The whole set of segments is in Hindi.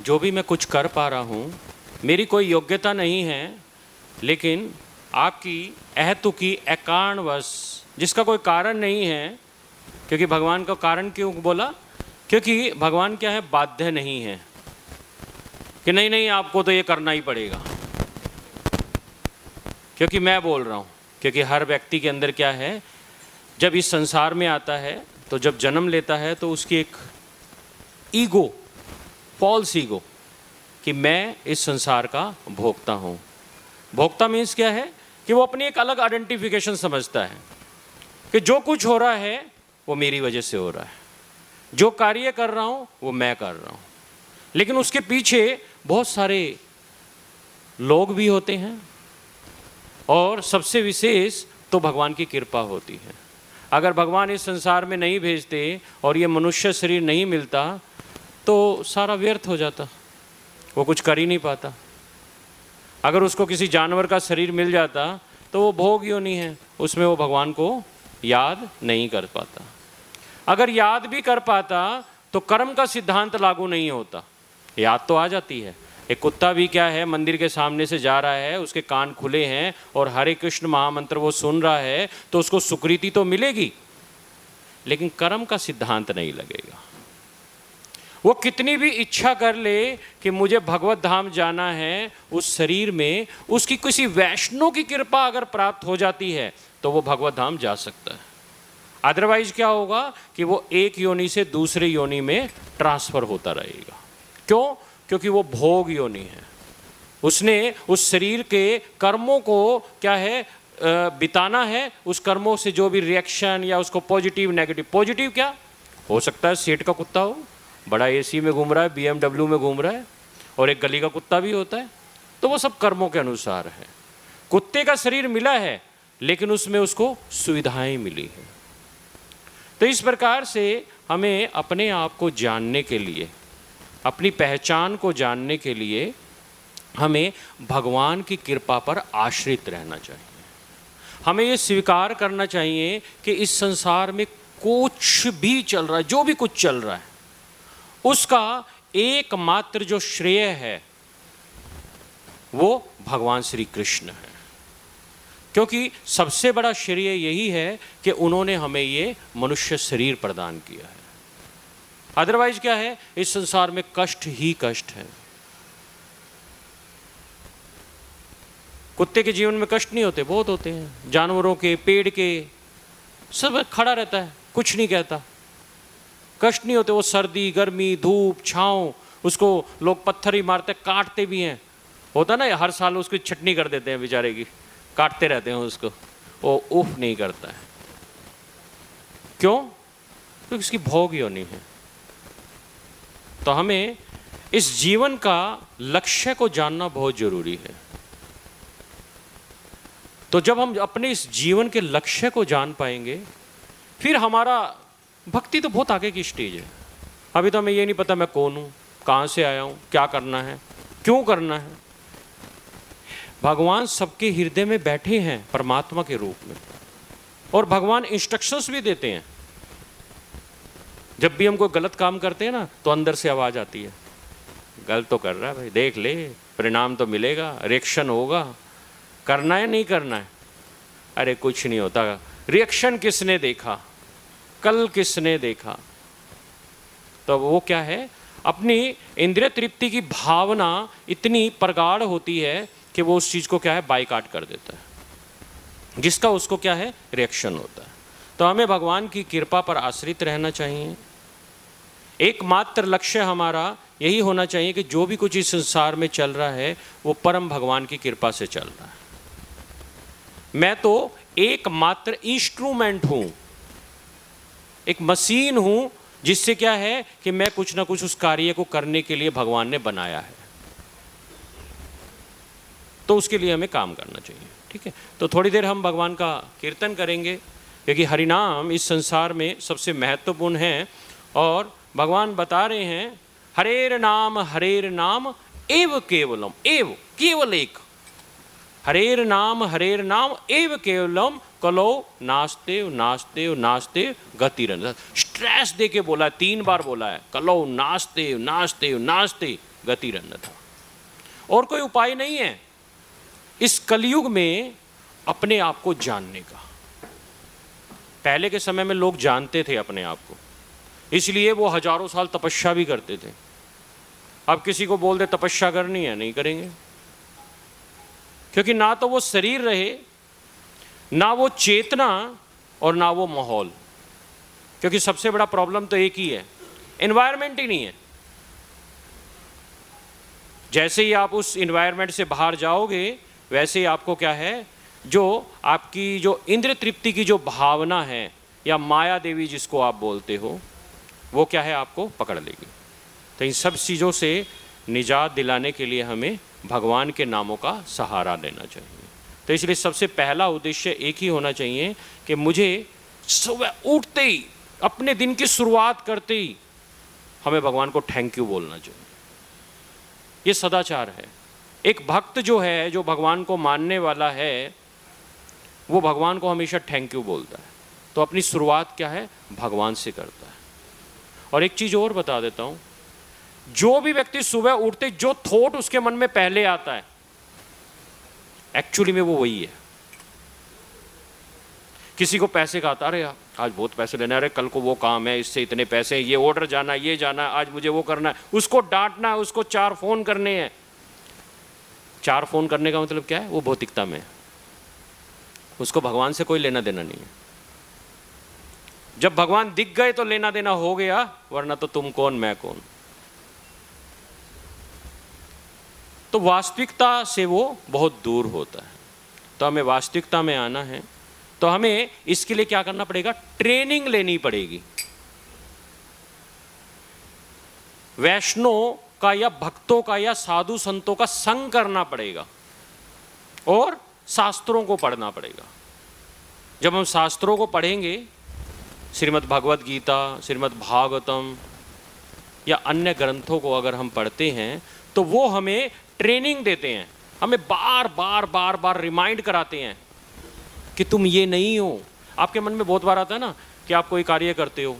जो भी मैं कुछ कर पा रहा हूँ, मेरी कोई योग्यता नहीं है, लेकिन आपकी अहेतुकी अकारणवश, जिसका कोई कारण नहीं है, क्योंकि भगवान का कारण क्यों बोला? क्योंकि भगवान क्या है, बाध्य नहीं है कि नहीं नहीं आपको तो ये करना ही पड़ेगा क्योंकि मैं बोल रहा हूँ। क्योंकि हर व्यक्ति के अंदर क्या है, जब इस संसार में आता है, तो जब जन्म लेता है तो उसकी एक ईगो, फॉल्स ईगो, कि मैं इस संसार का भोक्ता हूँ। भोक्ता मीन्स क्या है कि वो अपनी एक अलग आइडेंटिफिकेशन समझता है कि जो कुछ हो रहा है वो मेरी वजह से हो रहा है, जो कार्य कर रहा हूँ वो मैं कर रहा हूँ। लेकिन उसके पीछे बहुत सारे लोग भी होते हैं, और सबसे विशेष तो भगवान की कृपा होती है। अगर भगवान इस संसार में नहीं भेजते और ये मनुष्य शरीर नहीं मिलता तो सारा व्यर्थ हो जाता, वो कुछ कर ही नहीं पाता। अगर उसको किसी जानवर का शरीर मिल जाता तो वो भोग योनि है, उसमें वो भगवान को याद नहीं कर पाता। अगर याद भी कर पाता तो कर्म का सिद्धांत लागू नहीं होता। याद तो आ जाती है। एक कुत्ता भी क्या है, मंदिर के सामने से जा रहा है, उसके कान खुले हैं और हरे कृष्ण महामंत्र वो सुन रहा है, तो उसको सुकृति तो मिलेगी, लेकिन कर्म का सिद्धांत नहीं लगेगा। वो कितनी भी इच्छा कर ले कि मुझे भगवत धाम जाना है, उस शरीर में उसकी किसी वैष्णव की कृपा अगर प्राप्त हो जाती है तो वो भगवत धाम जा सकता है। अदरवाइज क्या होगा कि वो एक योनि से दूसरे योनि में ट्रांसफर होता रहेगा। क्यों? क्योंकि वो भोग योनि है। उसने उस शरीर के कर्मों को क्या है, बिताना है। उस कर्मों से जो भी रिएक्शन या उसको पॉजिटिव नेगेटिव, पॉजिटिव क्या हो सकता है, सेठ का कुत्ता हो, बड़ा एसी में घूम रहा है, BMW में घूम रहा है, और एक गली का कुत्ता भी होता है, तो वो सब कर्मों के अनुसार है। कुत्ते का शरीर मिला है लेकिन उसमें उसको सुविधाएं मिली हैं। तो इस प्रकार से हमें अपने आप को जानने के लिए, अपनी पहचान को जानने के लिए हमें भगवान की कृपा पर आश्रित रहना चाहिए। हमें ये स्वीकार करना चाहिए कि इस संसार में कुछ भी चल रहा है, जो भी कुछ चल रहा है, उसका एकमात्र जो श्रेय है वो भगवान श्री कृष्ण है। क्योंकि सबसे बड़ा श्रेय यही है कि उन्होंने हमें ये मनुष्य शरीर प्रदान किया है। अदरवाइज क्या है, इस संसार में कष्ट ही कष्ट है। कुत्ते के जीवन में कष्ट नहीं होते, बहुत होते हैं। जानवरों के, पेड़ के, सब खड़ा रहता है, कुछ नहीं कहता, कष्ट नहीं होते। वो सर्दी, गर्मी, धूप, छाँव, उसको लोग पत्थर ही मारते, काटते भी हैं। होता ना, हर साल उसकी छटनी कर देते हैं बेचारे की, काटते रहते हैं उसको, वो उफ नहीं करता है। क्यों? क्योंकि इसकी भोग योनि है। तो हमें इस जीवन का लक्ष्य को जानना बहुत जरूरी है। तो जब हम अपने इस जीवन के लक्ष्य को जान पाएंगे, फिर हमारा भक्ति तो बहुत आगे की स्टेज है। अभी तो हमें ये नहीं पता मैं कौन हूँ, कहाँ से आया हूँ, क्या करना है, क्यों करना है। भगवान सबके हृदय में बैठे हैं परमात्मा के रूप में, और भगवान इंस्ट्रक्शंस भी देते हैं। जब भी हम कोई गलत काम करते हैं ना, तो अंदर से आवाज़ आती है, गलत तो कर रहा है भाई, देख ले, परिणाम तो मिलेगा, रिएक्शन होगा, करना है नहीं करना है। अरे कुछ नहीं होता, रिएक्शन किसने देखा, कल किसने देखा। तो वो क्या है, अपनी इंद्रिय तृप्ति की भावना इतनी प्रगाढ़ होती है कि वो उस चीज़ को क्या है, बाइकाट कर देता है, जिसका उसको क्या है, रिएक्शन होता है। तो हमें भगवान की कृपा पर आश्रित रहना चाहिए। एकमात्र लक्ष्य हमारा यही होना चाहिए कि जो भी कुछ इस संसार में चल रहा है वो परम भगवान की कृपा से चल रहा है। मैं तो एकमात्र इंस्ट्रूमेंट हूँ, एक मशीन हूँ, जिससे क्या है कि मैं कुछ ना कुछ उस कार्य को करने के लिए भगवान ने बनाया है। तो उसके लिए हमें काम करना चाहिए। ठीक है, तो थोड़ी देर हम भगवान का कीर्तन करेंगे, क्योंकि हरिनाम इस संसार में सबसे महत्वपूर्ण है। और भगवान बता रहे हैं, हरेर नाम एव केवलम, एव केवल एक, हरेर नाम एव केवलम, कलो नास्ते नास्ते नास्ते गतिरन। स्ट्रेस दे के बोला है, 3 बार बोला है, कलो नास्ते नास्ते नास्ते, गतिरन्यथा। और कोई उपाय नहीं है इस कलयुग में अपने आप को जानने का। पहले के समय में लोग जानते थे अपने आप को, इसलिए वो हजारों साल तपस्या भी करते थे। अब किसी को बोल दे तपस्या करनी है, नहीं करेंगे, क्योंकि ना तो वो शरीर रहे, ना वो चेतना और ना वो माहौल। क्योंकि सबसे बड़ा प्रॉब्लम तो एक ही है, एनवायरनमेंट ही नहीं है। जैसे ही आप उस एनवायरनमेंट से बाहर जाओगे वैसे ही आपको क्या है, जो आपकी जो इंद्र तृप्ति की जो भावना है या माया देवी जिसको आप बोलते हो, वो क्या है, आपको पकड़ लेगी। तो इन सब चीज़ों से निजात दिलाने के लिए हमें भगवान के नामों का सहारा लेना चाहिए। तो इसलिए सबसे पहला उद्देश्य एक ही होना चाहिए कि मुझे सुबह उठते ही, अपने दिन की शुरुआत करते ही हमें भगवान को थैंक यू बोलना चाहिए। ये सदाचार है। एक भक्त जो है, जो भगवान को मानने वाला है, वो भगवान को हमेशा थैंक यू बोलता है। तो अपनी शुरुआत क्या है, भगवान से करता है। और एक चीज़ और बता देता हूँ, जो भी व्यक्ति सुबह उठते जो थॉट उसके मन में पहले आता है, एक्चुअली में वो वही है। किसी को पैसे का आता, अरे आज बहुत पैसे लेना है, अरे कल को वो काम है, इससे इतने पैसे, ये ऑर्डर जाना, ये जाना, आज मुझे वो करना है, उसको डांटना है, उसको 4 फोन करने हैं। 4 फोन करने का मतलब क्या है, वो भौतिकता में है, उसको भगवान से कोई लेना देना नहीं है। जब भगवान दिख गए तो लेना देना हो गया, वरना तो तुम कौन मैं कौन। तो वास्तविकता से वो बहुत दूर होता है। तो हमें वास्तविकता में आना है, तो हमें इसके लिए क्या करना पड़ेगा, ट्रेनिंग लेनी पड़ेगी। वैष्णव का या भक्तों का या साधु संतों का संग करना पड़ेगा और शास्त्रों को पढ़ना पड़ेगा। जब हम शास्त्रों को पढ़ेंगे, श्रीमद् भगवद गीता, श्रीमद् भागवतम या अन्य ग्रंथों को अगर हम पढ़ते हैं, तो वो हमें ट्रेनिंग देते हैं, हमें बार बार बार बार रिमाइंड कराते हैं कि तुम ये नहीं हो। आपके मन में बहुत बार आता है ना कि आप कोई कार्य करते हो,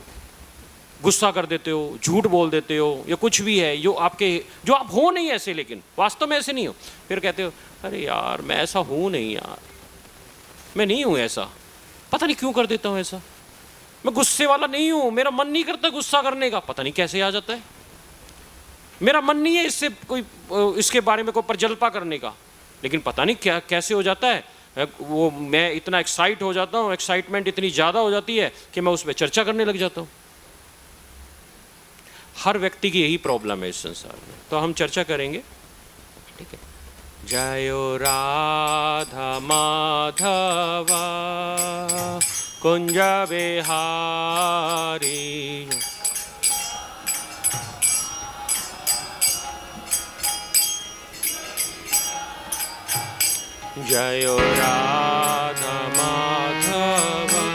गुस्सा कर देते हो, झूठ बोल देते हो, या कुछ भी है जो आप हो नहीं ऐसे, लेकिन वास्तव में ऐसे नहीं हो। फिर कहते हो, अरे यार मैं ऐसा हूँ नहीं, यार मैं नहीं हूँ ऐसा, पता नहीं क्यों कर देता हूँ ऐसा, मैं गुस्से वाला नहीं हूँ, मेरा मन नहीं करता गुस्सा करने का, पता नहीं कैसे आ जाता है, मेरा मन नहीं है इससे कोई इसके बारे में कोई प्रजल्पा करने का, लेकिन पता नहीं क्या कैसे हो जाता है। वो मैं इतना एक्साइट हो जाता हूँ, एक्साइटमेंट इतनी ज़्यादा हो जाती है कि मैं उस पर चर्चा करने लग जाता हूँ। हर व्यक्ति की यही प्रॉब्लम है इस संसार में। तो हम चर्चा करेंगे, ठीक है। जयो राधा माधवा कुंज बिहारी, जयो राधा माधवा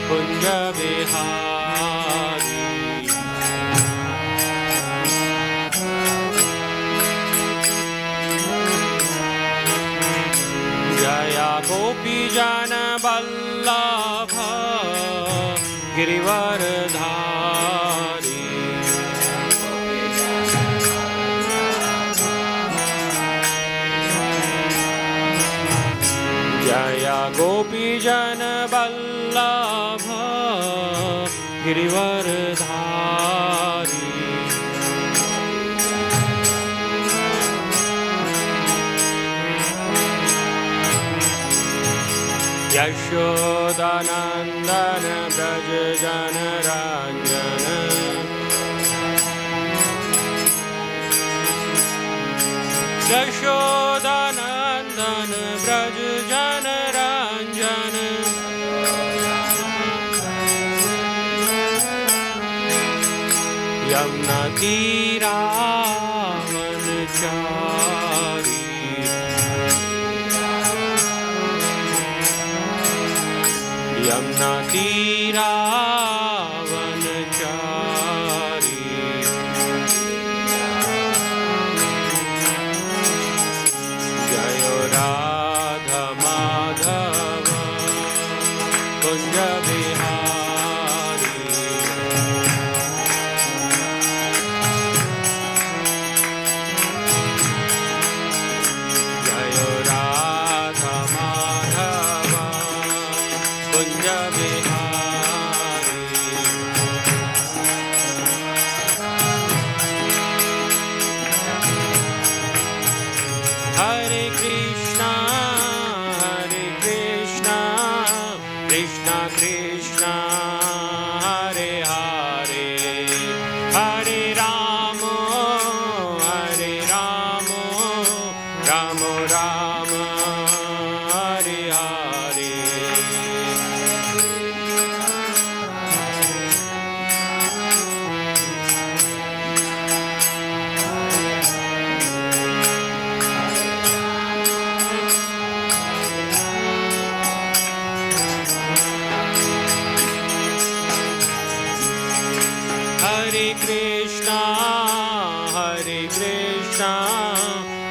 कुंज बिहारी, जया गोपी जन वल्लभ गिरिवरधारी, जया गोपी जन वल्लभ गिरिवरधारी, यशोदानंदन ब्रज जन रंजन, यशोदानंदन ब्रज जन रंजन, यमुना तीरा वनचारी, यमुना तीरा वनचारी, जयो Radha Madhav Kunj Bihari,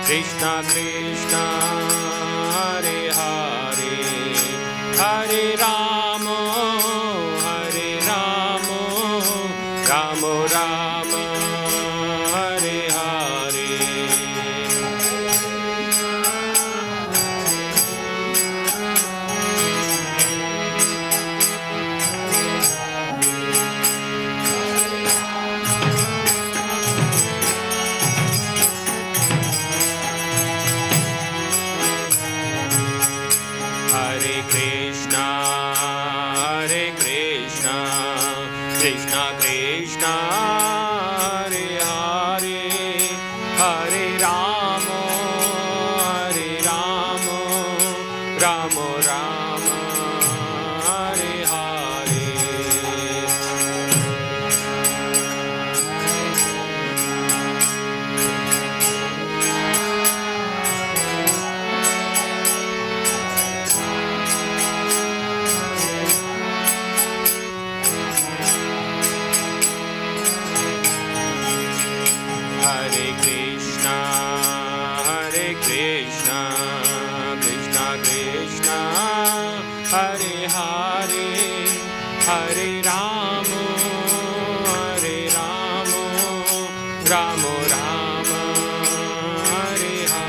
Krishna Krishna Hare Hare Hare Rama Rama Rama Hare Hare Hare Krishna Krishna Krishna Hare Hare Hare Rama Rama Rama Hare Hare Hare Krishna Krishna Krishna Hare Hare Hare Rama Rama Rama Hare Hare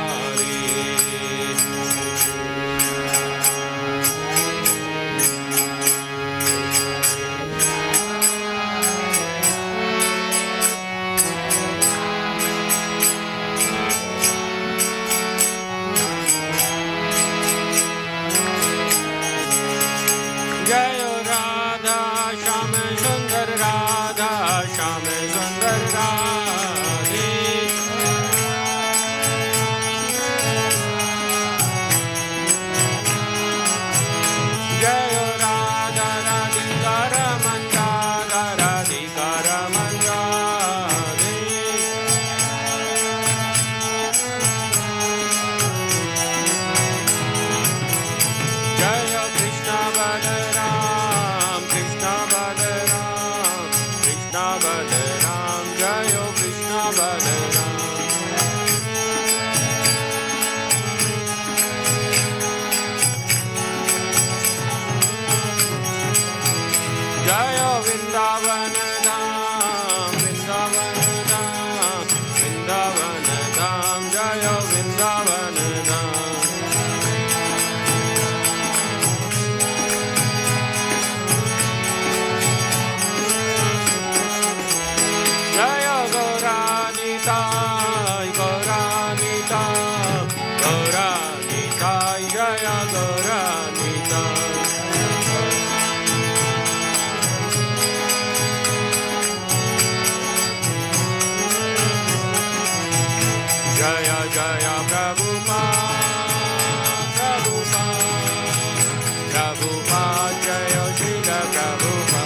Jai Radha Shyam Sundar Radha Shyam Sundar Radhe Jai Radha Radhika Ramanda Radhika Ramanda Jaya Krishna Balaram Krishna Balaram Jaya Krishna Balaram Jaya Vrindavan Dham Vrindavan Dham Jaya Vrindavan Dham Jaya Gauranitai Jaya Gauranitai Jaya Jaya Prabhupada Jaya Srila Prabhupada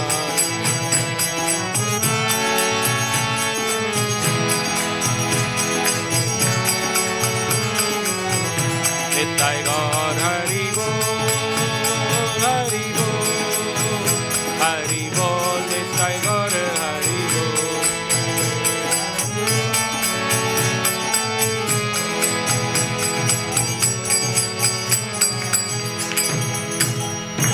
Nitai Gaur Hari Bol Hari Bol Nitai Gaur Hari Bol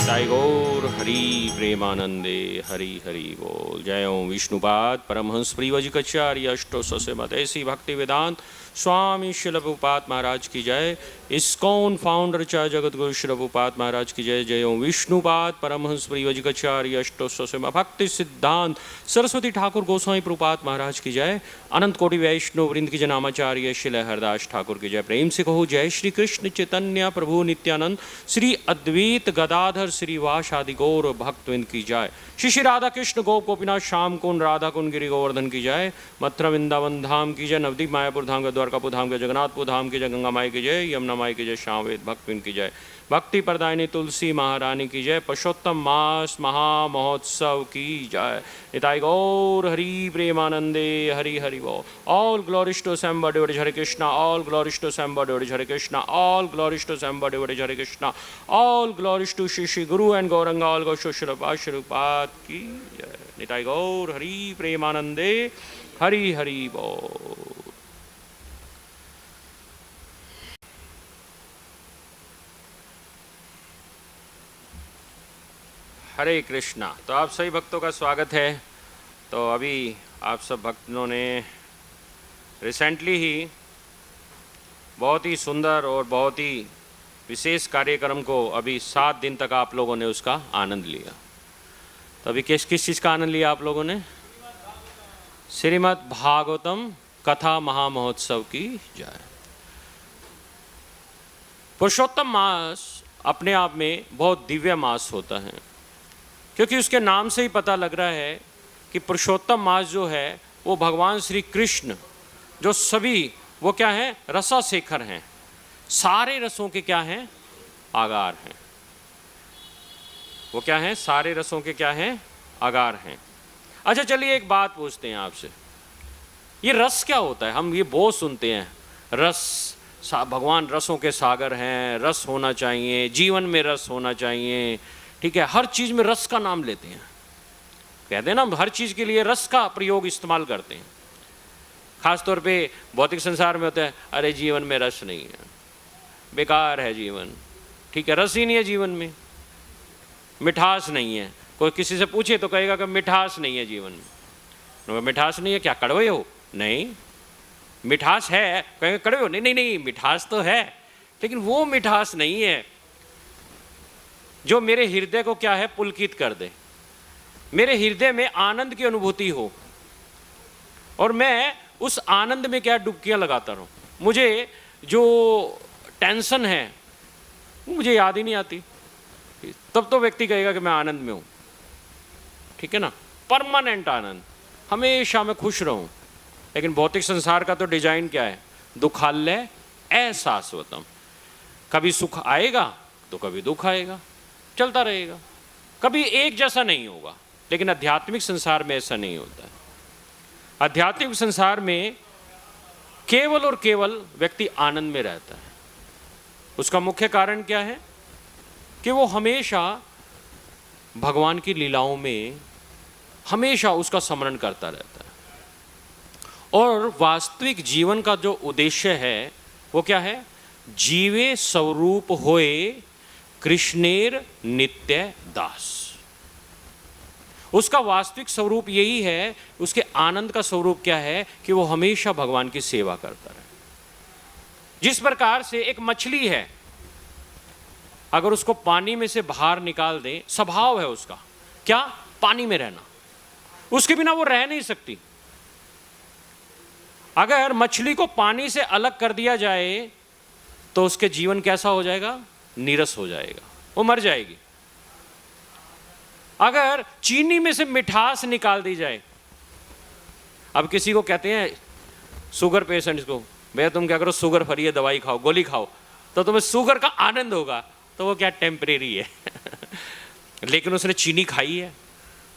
Nitai Gaur Hari Premanande Hari Hari Bol Jai Om Vishnupad Paramhans Privajikacharya Ashto Sasemat ऐसी भक्ति वेदांत स्वामी श्रील प्रभुपाद महाराज की जय इस्कॉन फाउंडर च जगत गुरु श्री प्रभुपाद महाराज की जय जय ओम विष्णुपाद परमहंस परिव्राजकाचार्य अष्टोत्तरशतम् भक्ति सिद्धांत सरस्वती ठाकुर गोस्वामी प्रभुपाद महाराज की जय अनंत कोटि वैष्णव वृंद की जनामाचार्य श्री हरदास ठाकुर की जय प्रेम से कहो जय श्री कृष्ण चैतन्य प्रभु नित्यानंद श्री अद्वैत गदाधर श्रीवास आदि गौर भक्तविंद की जय श्री श्री राधा कृष्ण गोप गोपीनाथ श्याम कुंड राधा कुंड गिरि गोवर्धन की जय मथुरा वृंदावन धाम की जय नवदीप मायापुर धाम का द्वारकापुर धाम के जगन्नाथपुर धाम की जय गंगा माई की जय यमुना माई की जय श्यामवेद भक्तविंद की जय भक्ति प्रदायिनी तुलसी महारानी की जय पुरुषोत्तम मास महा महोत्सव की जय निताई गौर हरि प्रेमानंदे हरि हरि वो all glories to assembled devotees Hare Krishna all glories to assembled devotees Hare Krishna all glories to assembled devotees Hare Krishna all glories to Shri Shri Guru and Gauranga all गौ श्रीपाद की जय निताई गौर हरि प्रेमानंदे हरि हरि वो हरे कृष्णा। तो आप सभी भक्तों का स्वागत है। तो अभी आप सब भक्तों ने रिसेंटली ही बहुत ही सुंदर और बहुत ही विशेष कार्यक्रम को अभी 7 दिन तक आप लोगों ने उसका आनंद लिया। तो अभी किस किस चीज़ का आनंद लिया आप लोगों ने? श्रीमद् भागवतम कथा महामहोत्सव की जय। पुरुषोत्तम मास अपने आप में बहुत दिव्य मास होता है, क्योंकि उसके नाम से ही पता लग रहा है कि पुरुषोत्तम मास जो है वो भगवान श्री कृष्ण जो सभी वो क्या हैं? रसाशेखर हैं, सारे रसों के क्या हैं? आगार हैं। वो क्या हैं? सारे रसों के क्या हैं? आगार हैं। अच्छा चलिए एक बात पूछते हैं आपसे, ये रस क्या होता है? हम ये बहुत सुनते हैं, रस, भगवान रसों के सागर हैं, रस होना चाहिए, जीवन में रस होना चाहिए, ठीक है, हर चीज़ में रस का नाम लेते हैं, कहते हैं ना, हर चीज़ के लिए रस का प्रयोग इस्तेमाल करते हैं। खास तौर पे भौतिक संसार में होता है, अरे जीवन में रस नहीं है, बेकार है जीवन, ठीक है, रस ही नहीं है जीवन में, मिठास नहीं है। कोई किसी से पूछे तो कहेगा कि मिठास नहीं है जीवन में। मिठास नहीं है क्या, कड़वे हो? नहीं। मिठास है, कहेंगे कड़वे हो? नहीं नहीं नहीं, मिठास तो है, लेकिन वो मिठास नहीं है जो मेरे हृदय को क्या है? पुलकित कर दे, मेरे हृदय में आनंद की अनुभूति हो और मैं उस आनंद में क्या डुबकियां लगाता रहूं। मुझे जो टेंशन है वो मुझे याद ही नहीं आती, तब तो व्यक्ति कहेगा कि मैं आनंद में हूं, ठीक है ना, परमानेंट आनंद, हमेशा मैं खुश रहूं। लेकिन भौतिक संसार का तो डिजाइन क्या है? दुखालय अशाश्वतम, कभी सुख आएगा तो कभी दुख आएगा, चलता रहेगा, कभी एक जैसा नहीं होगा। लेकिन आध्यात्मिक संसार में ऐसा नहीं होता है। आध्यात्मिक संसार में केवल और केवल व्यक्ति आनंद में रहता है। उसका मुख्य कारण क्या है? कि वो हमेशा भगवान की लीलाओं में हमेशा उसका स्मरण करता रहता है। और वास्तविक जीवन का जो उद्देश्य है वो क्या है? जीवे स्वरूप होए कृष्णेर नित्य दास। उसका वास्तविक स्वरूप यही है, उसके आनंद का स्वरूप क्या है? कि वो हमेशा भगवान की सेवा करता रहे। जिस प्रकार से एक मछली है, अगर उसको पानी में से बाहर निकाल दें, स्वभाव है उसका क्या? पानी में रहना, उसके बिना वो रह नहीं सकती। अगर मछली को पानी से अलग कर दिया जाए तो उसके जीवन कैसा हो जाएगा? नीरस हो जाएगा, वो मर जाएगी। अगर चीनी में से मिठास निकाल दी जाए, अब किसी को कहते हैं शुगर पेशेंट्स को, भैया तुम क्या करो, शुगर फ्री है, दवाई खाओ, गोली खाओ, तो तुम्हें शुगर का आनंद होगा, तो वो क्या टेम्परेरी है। लेकिन उसने चीनी खाई है,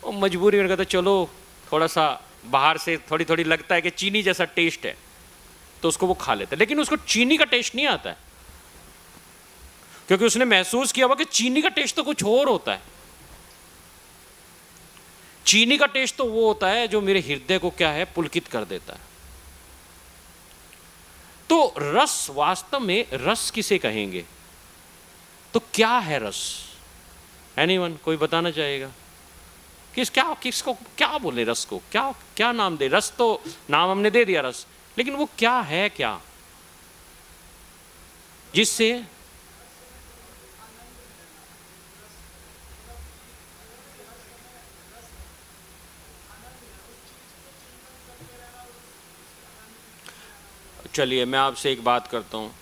वो मजबूरी में कहता चलो थोड़ा सा बाहर से थोड़ी थोड़ी लगता है कि चीनी जैसा टेस्ट है, तो उसको वो खा लेता है, लेकिन उसको चीनी का टेस्ट नहीं आता है, क्योंकि उसने महसूस किया हुआ कि चीनी का टेस्ट तो कुछ और होता है। चीनी का टेस्ट तो वो होता है जो मेरे हृदय को क्या है? पुलकित कर देता है। तो रस, वास्तव में रस किसे कहेंगे? तो क्या है रस? एनीवन, कोई बताना चाहेगा? किसको क्या बोले रस को? क्या नाम दे? रस तो नाम हमने दे दिया रस, लेकिन वो क्या है? क्या जिससे चलिए मैं आपसे एक बात करता हूँ।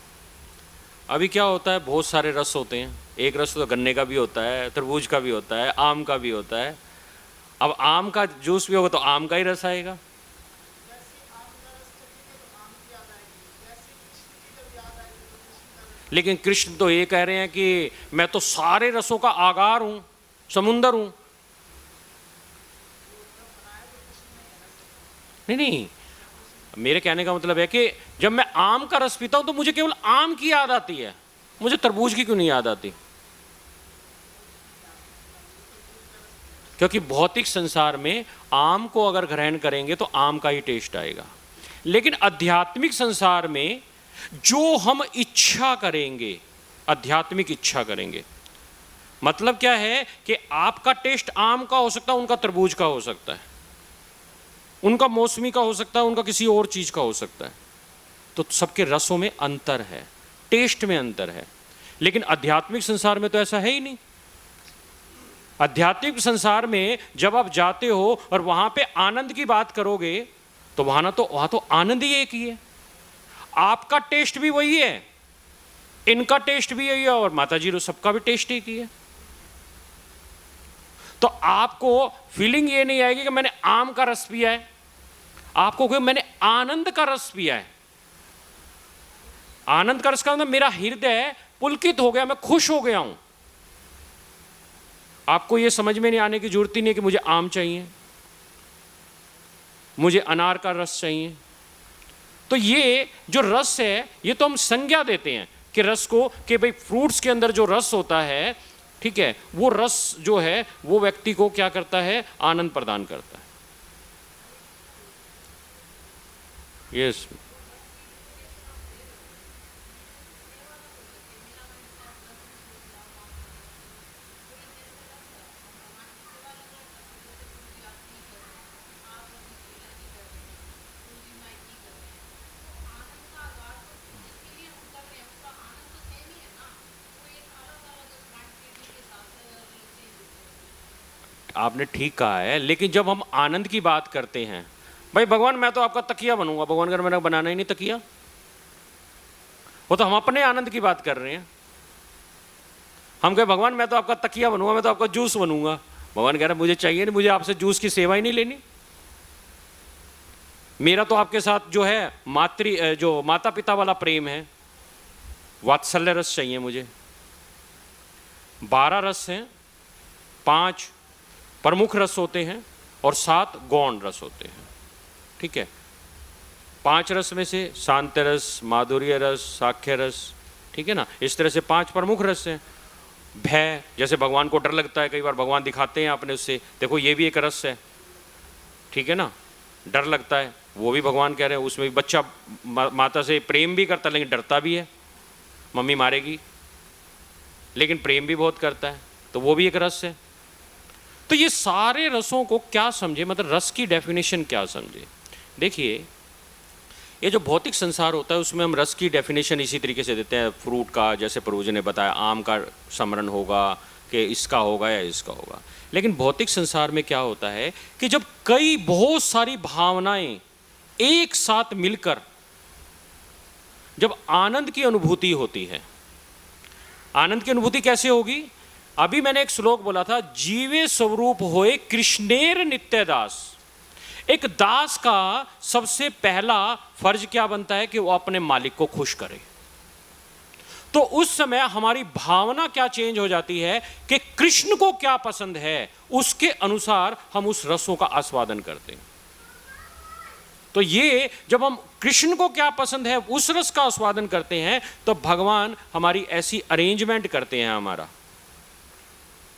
अभी क्या होता है, बहुत सारे रस होते हैं। एक रस तो गन्ने का भी होता है, तरबूज का भी होता है, आम का भी होता है। अब आम का जूस भी होगा तो आम का ही रस आएगा। लेकिन कृष्ण तो ये कह रहे हैं कि मैं तो सारे रसों का आगार हूं, समुंदर हूं। नहीं, मेरे कहने का मतलब है कि जब मैं आम का रस पीता हूं तो मुझे केवल आम की याद आती है, मुझे तरबूज की क्यों नहीं याद आती? क्योंकि भौतिक संसार में आम को अगर ग्रहण करेंगे तो आम का ही टेस्ट आएगा, लेकिन आध्यात्मिक संसार में जो हम इच्छा करेंगे, आध्यात्मिक इच्छा करेंगे, मतलब क्या है कि आपका टेस्ट आम का हो सकता है, उनका तरबूज का हो सकता है, उनका मौसमी का हो सकता है, उनका किसी और चीज का हो सकता है। तो सबके रसों में अंतर है, टेस्ट में अंतर है। लेकिन आध्यात्मिक संसार में तो ऐसा है ही नहीं। आध्यात्मिक संसार में जब आप जाते हो और वहां पे आनंद की बात करोगे तो वहां तो आनंद ही एक ही है। आपका टेस्ट भी वही है, इनका टेस्ट भी यही है, और माता जी सबका भी टेस्ट एक ही है। तो आपको फीलिंग ये नहीं आएगी कि मैंने आम का रस पिया है, आपको कि मैंने आनंद का रस पिया है। आनंद का रस का मतलब मेरा हृदय पुलकित हो गया, मैं खुश हो गया हूं। आपको यह समझ में नहीं आने की जरूरत ही नहीं कि मुझे आम चाहिए, मुझे अनार का रस चाहिए। तो ये जो रस है, ये तो हम संज्ञा देते हैं कि रस को, कि भाई फ्रूट्स के अंदर जो रस होता है, ठीक है, वो रस जो है वो व्यक्ति को क्या करता है, आनंद प्रदान करता है। यस। आपने ठीक कहा है, लेकिन जब हम आनंद की बात करते हैं, भाई भगवान मैं तो आपका तकिया बनूंगा, भगवान अगर मैंने बनाना ही नहीं तकिया, वो तो हम अपने आनंद की बात कर रहे हैं। हम कहे भगवान मैं तो आपका तकिया बनूंगा, मैं तो आपका जूस बनूंगा, भगवान कह रहे मुझे चाहिए नहीं, मुझे आपसे जूस की सेवा ही नहीं लेनी। मेरा तो आपके साथ जो है जो माता पिता वाला प्रेम है, वात्सल्य रस चाहिए मुझे। 12 रस हैं, 5 प्रमुख रस होते हैं और 7 गौण रस होते हैं, ठीक है। 5 रस में से शांत रस, माधुर्य रस, साख्य रस, ठीक है ना, इस तरह से 5 प्रमुख रस हैं। भय, जैसे भगवान को डर लगता है, कई बार भगवान दिखाते हैं आपने उससे, देखो ये भी एक रस है, ठीक है ना, डर लगता है, वो भी भगवान कह रहे हैं। उसमें भी बच्चा माता से प्रेम भी करता है लेकिन डरता भी है, मम्मी मारेगी, लेकिन प्रेम भी बहुत करता है, तो वो भी एक रस है। तो ये सारे रसों को क्या समझे, मतलब रस की डेफिनेशन क्या समझे। देखिए, ये जो भौतिक संसार होता है उसमें हम रस की डेफिनेशन इसी तरीके से देते हैं, फ्रूट का, जैसे प्रभु जी ने बताया आम का स्मरण होगा कि इसका होगा या इसका होगा। लेकिन भौतिक संसार में क्या होता है कि जब बहुत सारी भावनाएं एक साथ मिलकर जब आनंद की अनुभूति होती है, आनंद की अनुभूति कैसे होगी। अभी मैंने एक श्लोक बोला था, जीवे स्वरूप होए कृष्णेर नित्य दास। एक दास का सबसे पहला फर्ज क्या बनता है कि वो अपने मालिक को खुश करे। तो उस समय हमारी भावना क्या चेंज हो जाती है कि कृष्ण को क्या पसंद है, उसके अनुसार हम उस रसों का आस्वादन करते हैं। तो ये जब हम कृष्ण को क्या पसंद है उस रस का आस्वादन करते हैं, तो भगवान हमारी ऐसी अरेंजमेंट करते हैं हमारा,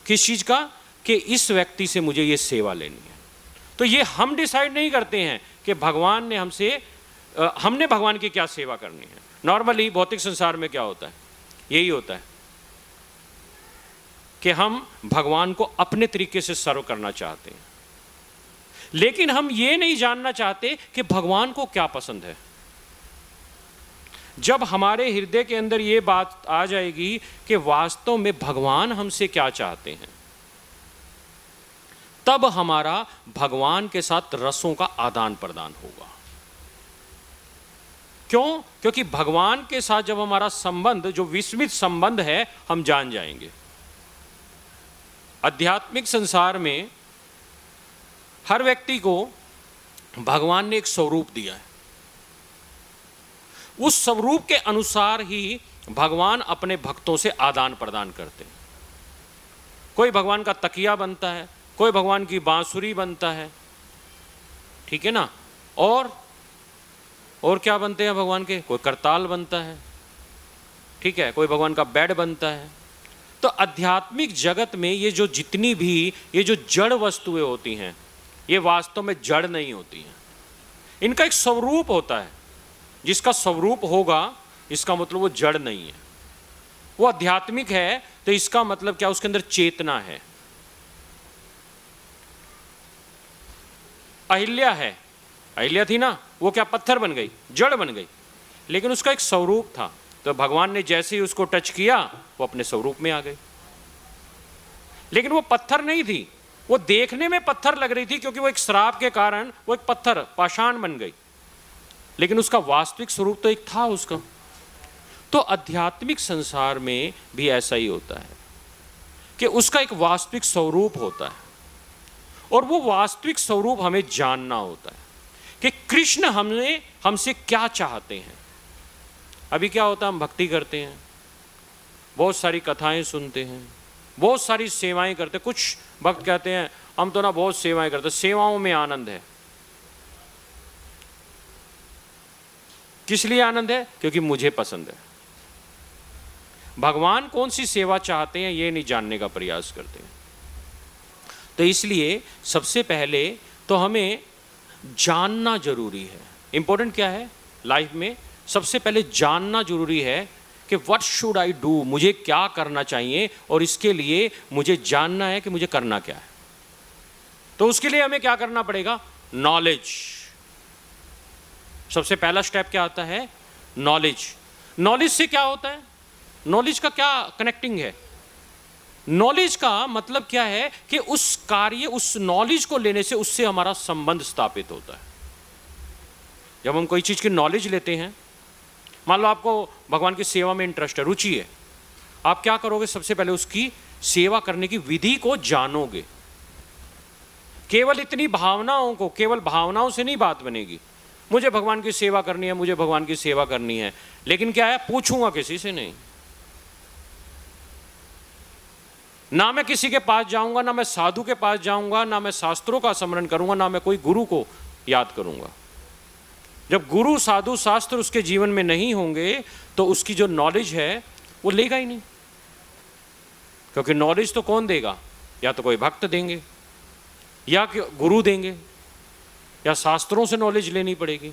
किस चीज का, कि इस व्यक्ति से मुझे ये सेवा लेनी है। तो ये हम डिसाइड नहीं करते हैं कि भगवान ने हमने भगवान की क्या सेवा करनी है। नॉर्मली भौतिक संसार में क्या होता है, यही होता है कि हम भगवान को अपने तरीके से सर्व करना चाहते हैं, लेकिन हम ये नहीं जानना चाहते कि भगवान को क्या पसंद है। जब हमारे हृदय के अंदर ये बात आ जाएगी कि वास्तव में भगवान हमसे क्या चाहते हैं, तब हमारा भगवान के साथ रसों का आदान प्रदान होगा। क्यों? क्योंकि भगवान के साथ जब हमारा संबंध, जो विस्मित संबंध है, हम जान जाएंगे। आध्यात्मिक संसार में हर व्यक्ति को भगवान ने एक स्वरूप दिया है, उस स्वरूप के अनुसार ही भगवान अपने भक्तों से आदान प्रदान करते हैं। कोई भगवान का तकिया बनता है, कोई भगवान की बांसुरी बनता है, ठीक है ना, और क्या बनते हैं भगवान के, कोई करताल बनता है, ठीक है, कोई भगवान का बेड बनता है। तो आध्यात्मिक जगत में ये जो जितनी भी ये जो जड़ वस्तुएं होती हैं, ये वास्तव में जड़ नहीं होती हैं, इनका एक स्वरूप होता है। जिसका स्वरूप होगा इसका मतलब वो जड़ नहीं है, वो आध्यात्मिक है। तो तो इसका मतलब क्या, उसके अंदर चेतना है। अहिल्या है, अहिल्या थी ना, वो क्या पत्थर बन गई, जड़ बन गई, लेकिन उसका एक स्वरूप था। तो भगवान ने जैसे ही उसको टच किया वो अपने स्वरूप में आ गई। लेकिन वो पत्थर नहीं थी, वो देखने में पत्थर लग रही थी क्योंकि वो एक श्राप के कारण वो एक पत्थर पाषाण बन गई, लेकिन उसका वास्तविक स्वरूप तो एक था उसका। तो आध्यात्मिक संसार में भी ऐसा ही होता है कि उसका एक वास्तविक स्वरूप होता है, और वो वास्तविक स्वरूप हमें जानना होता है कि कृष्ण हमसे क्या चाहते हैं। अभी क्या होता है, हम भक्ति करते हैं, बहुत सारी कथाएं सुनते हैं, बहुत सारी सेवाएं करते हैं। कुछ भक्त कहते हैं हम तो ना बहुत सेवाएं करते हैं, सेवाओं में आनंद है। किस लिए आनंद है? क्योंकि मुझे पसंद है। भगवान कौन सी सेवा चाहते हैं ये नहीं जानने का प्रयास करते हैं। तो इसलिए सबसे पहले तो हमें जानना जरूरी है। इंपॉर्टेंट क्या है लाइफ में? सबसे पहले जानना जरूरी है कि व्हाट शुड आई डू, मुझे क्या करना चाहिए, और इसके लिए मुझे जानना है कि मुझे करना क्या है। तो उसके लिए हमें क्या करना पड़ेगा? नॉलेज। सबसे पहला स्टेप क्या आता है? नॉलेज। नॉलेज से क्या होता है? नॉलेज का क्या कनेक्टिंग है? नॉलेज का मतलब क्या है कि उस कार्य, उस नॉलेज को लेने से उससे हमारा संबंध स्थापित होता है। जब हम कोई चीज की नॉलेज लेते हैं, मान लो आपको भगवान की सेवा में इंटरेस्ट है, रुचि है, आप क्या करोगे? सबसे पहले उसकी सेवा करने की विधि को जानोगे। केवल इतनी भावनाओं को, केवल भावनाओं से नहीं बात बनेगी। मुझे भगवान की सेवा करनी है, मुझे भगवान की सेवा करनी है, लेकिन क्या है, पूछूंगा किसी से नहीं। ना मैं किसी के पास जाऊंगा, ना मैं साधु के पास जाऊंगा, ना मैं शास्त्रों का स्मरण करूंगा, ना मैं कोई गुरु को याद करूंगा। जब गुरु, साधु, शास्त्र उसके जीवन में नहीं होंगे तो उसकी जो नॉलेज है वो लेगा ही नहीं। क्योंकि नॉलेज तो कौन देगा? या तो कोई भक्त देंगे, या गुरु देंगे, या शास्त्रों से नॉलेज लेनी पड़ेगी।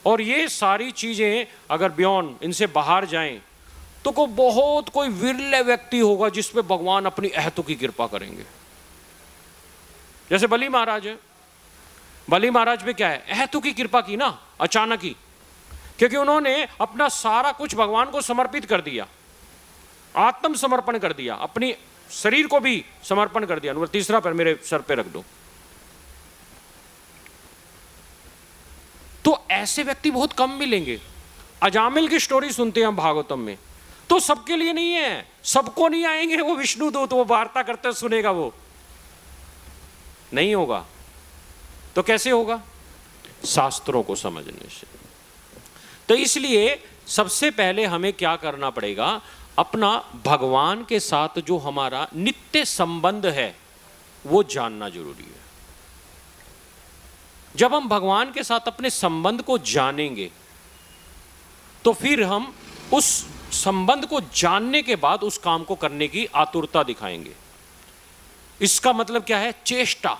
और ये सारी चीजें अगर बियॉन्ड, इनसे बाहर जाएं, तो कोई विरले व्यक्ति होगा जिस पे भगवान अपनी अहतु की कृपा करेंगे। जैसे बली महाराज है, बली महाराज पे क्या है? अहतु की कृपा की ना, अचानक ही, क्योंकि उन्होंने अपना सारा कुछ भगवान को समर्पित कर दिया, आत्म समर्पण कर दिया, अपनी शरीर को भी समर्पण कर दिया। तीसरा पैर मेरे सर पे रख दो। तो ऐसे व्यक्ति बहुत कम मिलेंगे। अजामिल की स्टोरी सुनते हैं हम भागवतम में, तो सबके लिए नहीं है, सबको नहीं आएंगे वो विष्णु दूत, वो वार्ता करते सुनेगा, वो नहीं होगा। तो कैसे होगा? शास्त्रों को समझने से। तो इसलिए सबसे पहले हमें क्या करना पड़ेगा? अपना भगवान के साथ जो हमारा नित्य संबंध है वो जानना जरूरी है। जब हम भगवान के साथ अपने संबंध को जानेंगे तो फिर हम उस संबंध को जानने के बाद उस काम को करने की आतुरता दिखाएंगे। इसका मतलब क्या है? चेष्टा,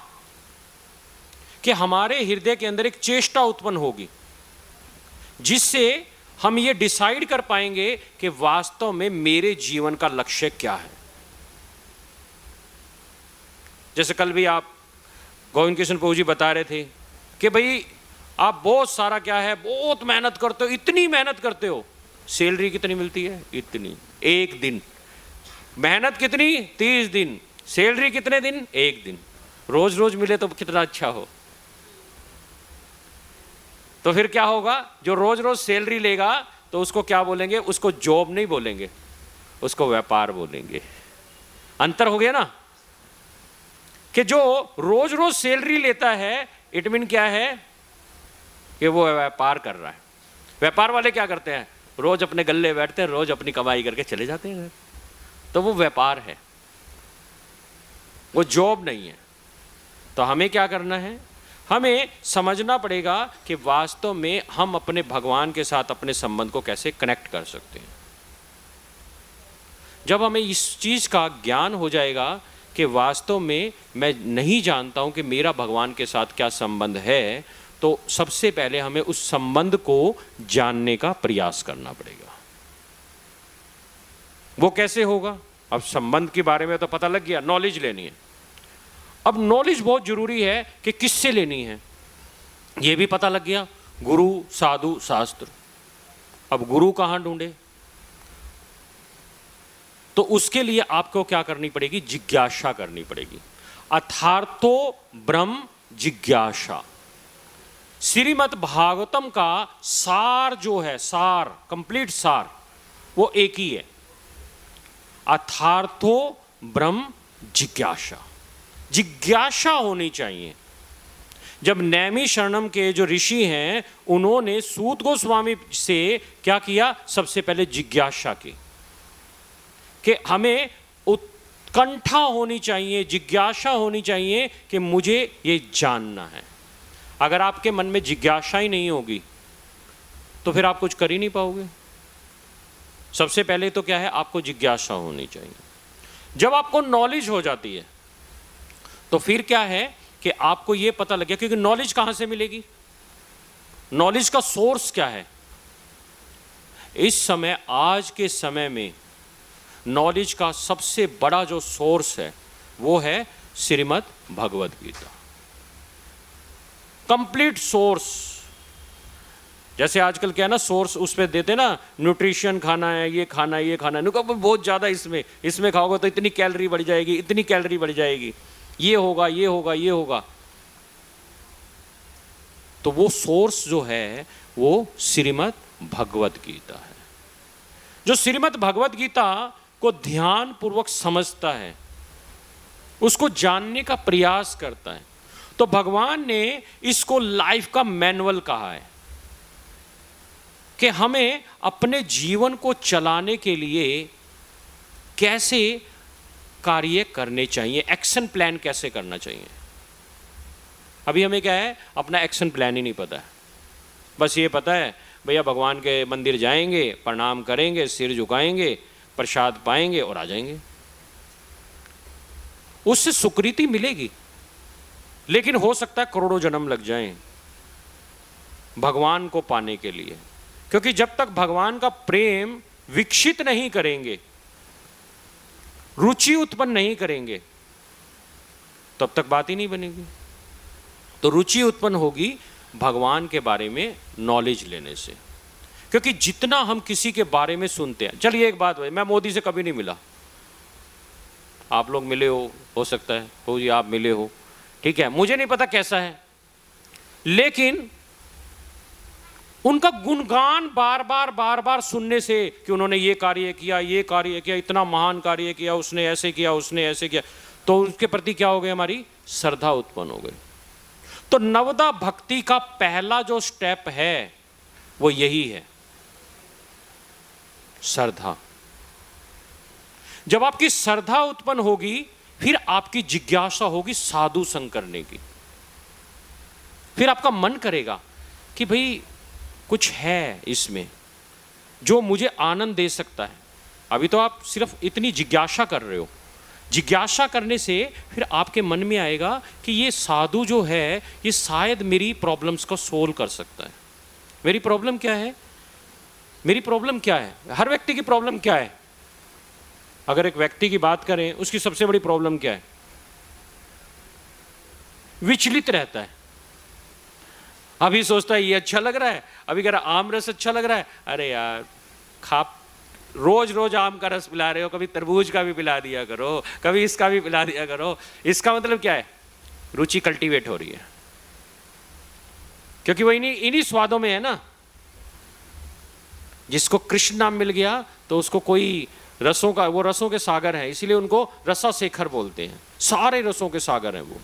कि हमारे हृदय के अंदर एक चेष्टा उत्पन्न होगी जिससे हम ये डिसाइड कर पाएंगे कि वास्तव में मेरे जीवन का लक्ष्य क्या है। जैसे कल भी आप गोविंद कृष्ण प्रभु जी बता रहे थे कि भाई आप बहुत सारा क्या है, बहुत मेहनत करते हो, इतनी मेहनत करते हो, सैलरी कितनी मिलती है? इतनी। एक दिन मेहनत कितनी? 30 दिन। सैलरी कितने दिन? एक दिन। रोज रोज मिले तो कितना अच्छा हो। तो फिर क्या होगा? जो रोज रोज सैलरी लेगा तो उसको क्या बोलेंगे? उसको जॉब नहीं बोलेंगे, उसको व्यापार बोलेंगे। अंतर हो गया ना? कि जो रोज रोज सैलरी लेता है, इट मीन क्या है? कि वो व्यापार कर रहा है। व्यापार वाले क्या करते हैं? रोज अपने गल्ले बैठते हैं, रोज अपनी कमाई करके चले जाते हैं। तो वो व्यापार है, वो जॉब नहीं है। तो हमें क्या करना है? हमें समझना पड़ेगा कि वास्तव में हम अपने भगवान के साथ अपने संबंध को कैसे कनेक्ट कर सकते हैं। जब हमें इस चीज का ज्ञान हो जाएगा कि वास्तव में मैं नहीं जानता हूं कि मेरा भगवान के साथ क्या संबंध है, तो सबसे पहले हमें उस संबंध को जानने का प्रयास करना पड़ेगा। वो कैसे होगा? अब संबंध के बारे में तो पता लग गया, नॉलेज लेनी है। अब नॉलेज बहुत जरूरी है कि किससे लेनी है, ये भी पता लग गया, गुरु, साधु, शास्त्र। अब गुरु कहाँ ढूंढे? तो उसके लिए आपको क्या करनी पड़ेगी? जिज्ञासा करनी पड़ेगी। अर्थार्थो ब्रह्म जिज्ञासा। श्रीमद् भागवतम का सार जो है, सार, कंप्लीट सार, वो एक ही है, अर्थार्थो ब्रह्म जिज्ञासा। जिज्ञासा होनी चाहिए। जब नैमी शरणम के जो ऋषि हैं, उन्होंने सूत गोस्वामी से क्या किया? सबसे पहले जिज्ञासा की कि हमें उत्कंठा होनी चाहिए, जिज्ञासा होनी चाहिए कि मुझे ये जानना है। अगर आपके मन में जिज्ञासा ही नहीं होगी तो फिर आप कुछ कर ही नहीं पाओगे। सबसे पहले तो क्या है? आपको जिज्ञासा होनी चाहिए। जब आपको नॉलेज हो जाती है तो फिर क्या है कि आपको ये पता लग गया, क्योंकि नॉलेज कहां से मिलेगी? नॉलेज का सोर्स क्या है? इस समय, आज के समय में नॉलेज का सबसे बड़ा जो सोर्स है वो है श्रीमद् भगवद गीता। Complete source. जैसे आजकल क्या है ना, सोर्स उस पे देते ना, न्यूट्रिशन खाना है, ये खाना है, ये खाना है, बहुत ज्यादा इसमें खाओगे तो इतनी कैलोरी बढ़ जाएगी, इतनी कैलोरी बढ़ जाएगी, ये होगा, ये होगा, ये होगा। तो वो सोर्स जो है वो श्रीमद् भगवद गीता है। जो श्रीमद् भगवद गीता को ध्यान पूर्वक समझता है, उसको जानने का प्रयास करता है, तो भगवान ने इसको लाइफ का मैनुअल कहा है कि हमें अपने जीवन को चलाने के लिए कैसे कार्य करने चाहिए, एक्शन प्लान कैसे करना चाहिए। अभी हमें क्या है? अपना एक्शन प्लान ही नहीं पता है। बस ये पता है भैया भगवान के मंदिर जाएंगे, प्रणाम करेंगे, सिर झुकाएंगे, प्रसाद पाएंगे और आ जाएंगे। उससे सुकृति मिलेगी, लेकिन हो सकता है करोड़ों जन्म लग जाएं भगवान को पाने के लिए। क्योंकि जब तक भगवान का प्रेम विकसित नहीं करेंगे, रुचि उत्पन्न नहीं करेंगे, तब तक बात ही नहीं बनेगी। तो रुचि उत्पन्न होगी भगवान के बारे में नॉलेज लेने से। क्योंकि जितना हम किसी के बारे में सुनते हैं, चलिए एक बात है, मैं मोदी से कभी नहीं मिला, आप लोग मिले हो सकता है हो जी, आप मिले हो, ठीक है, मुझे नहीं पता कैसा है, लेकिन उनका गुणगान बार बार सुनने से कि उन्होंने ये कार्य किया, ये कार्य किया, इतना महान कार्य किया, उसने ऐसे किया, उसने ऐसे किया, तो उसके प्रति क्या हो गई? हमारी श्रद्धा उत्पन्न हो गई। तो नवदा भक्ति का पहला जो स्टेप है वो यही है, श्रद्धा। जब आपकी श्रद्धा उत्पन्न होगी, फिर आपकी जिज्ञासा होगी साधु संग करने की। फिर आपका मन करेगा कि भाई कुछ है इसमें जो मुझे आनंद दे सकता है। अभी तो आप सिर्फ इतनी जिज्ञासा कर रहे हो, जिज्ञासा करने से फिर आपके मन में आएगा कि ये साधु जो है ये शायद मेरी प्रॉब्लम्स को सोल्व कर सकता है। मेरी प्रॉब्लम क्या है? मेरी प्रॉब्लम क्या है? हर व्यक्ति की प्रॉब्लम क्या है? अगर एक व्यक्ति की बात करें, उसकी सबसे बड़ी प्रॉब्लम क्या है? विचलित रहता है। अभी सोचता है ये अच्छा लग रहा है, अभी कह रहा आम रस अच्छा लग रहा है, अरे यार खा, रोज रोज आम का रस पिला रहे हो, कभी तरबूज का भी पिला दिया करो, कभी इसका भी पिला दिया करो। इसका मतलब क्या है? रुचि कल्टीवेट हो रही है, क्योंकि वो इन्हीं स्वादों में है ना। जिसको कृष्ण नाम मिल गया तो उसको कोई रसों का, वो रसों के सागर है, इसीलिए उनको रसा शेखर बोलते हैं। सारे रसों के सागर हैं वो।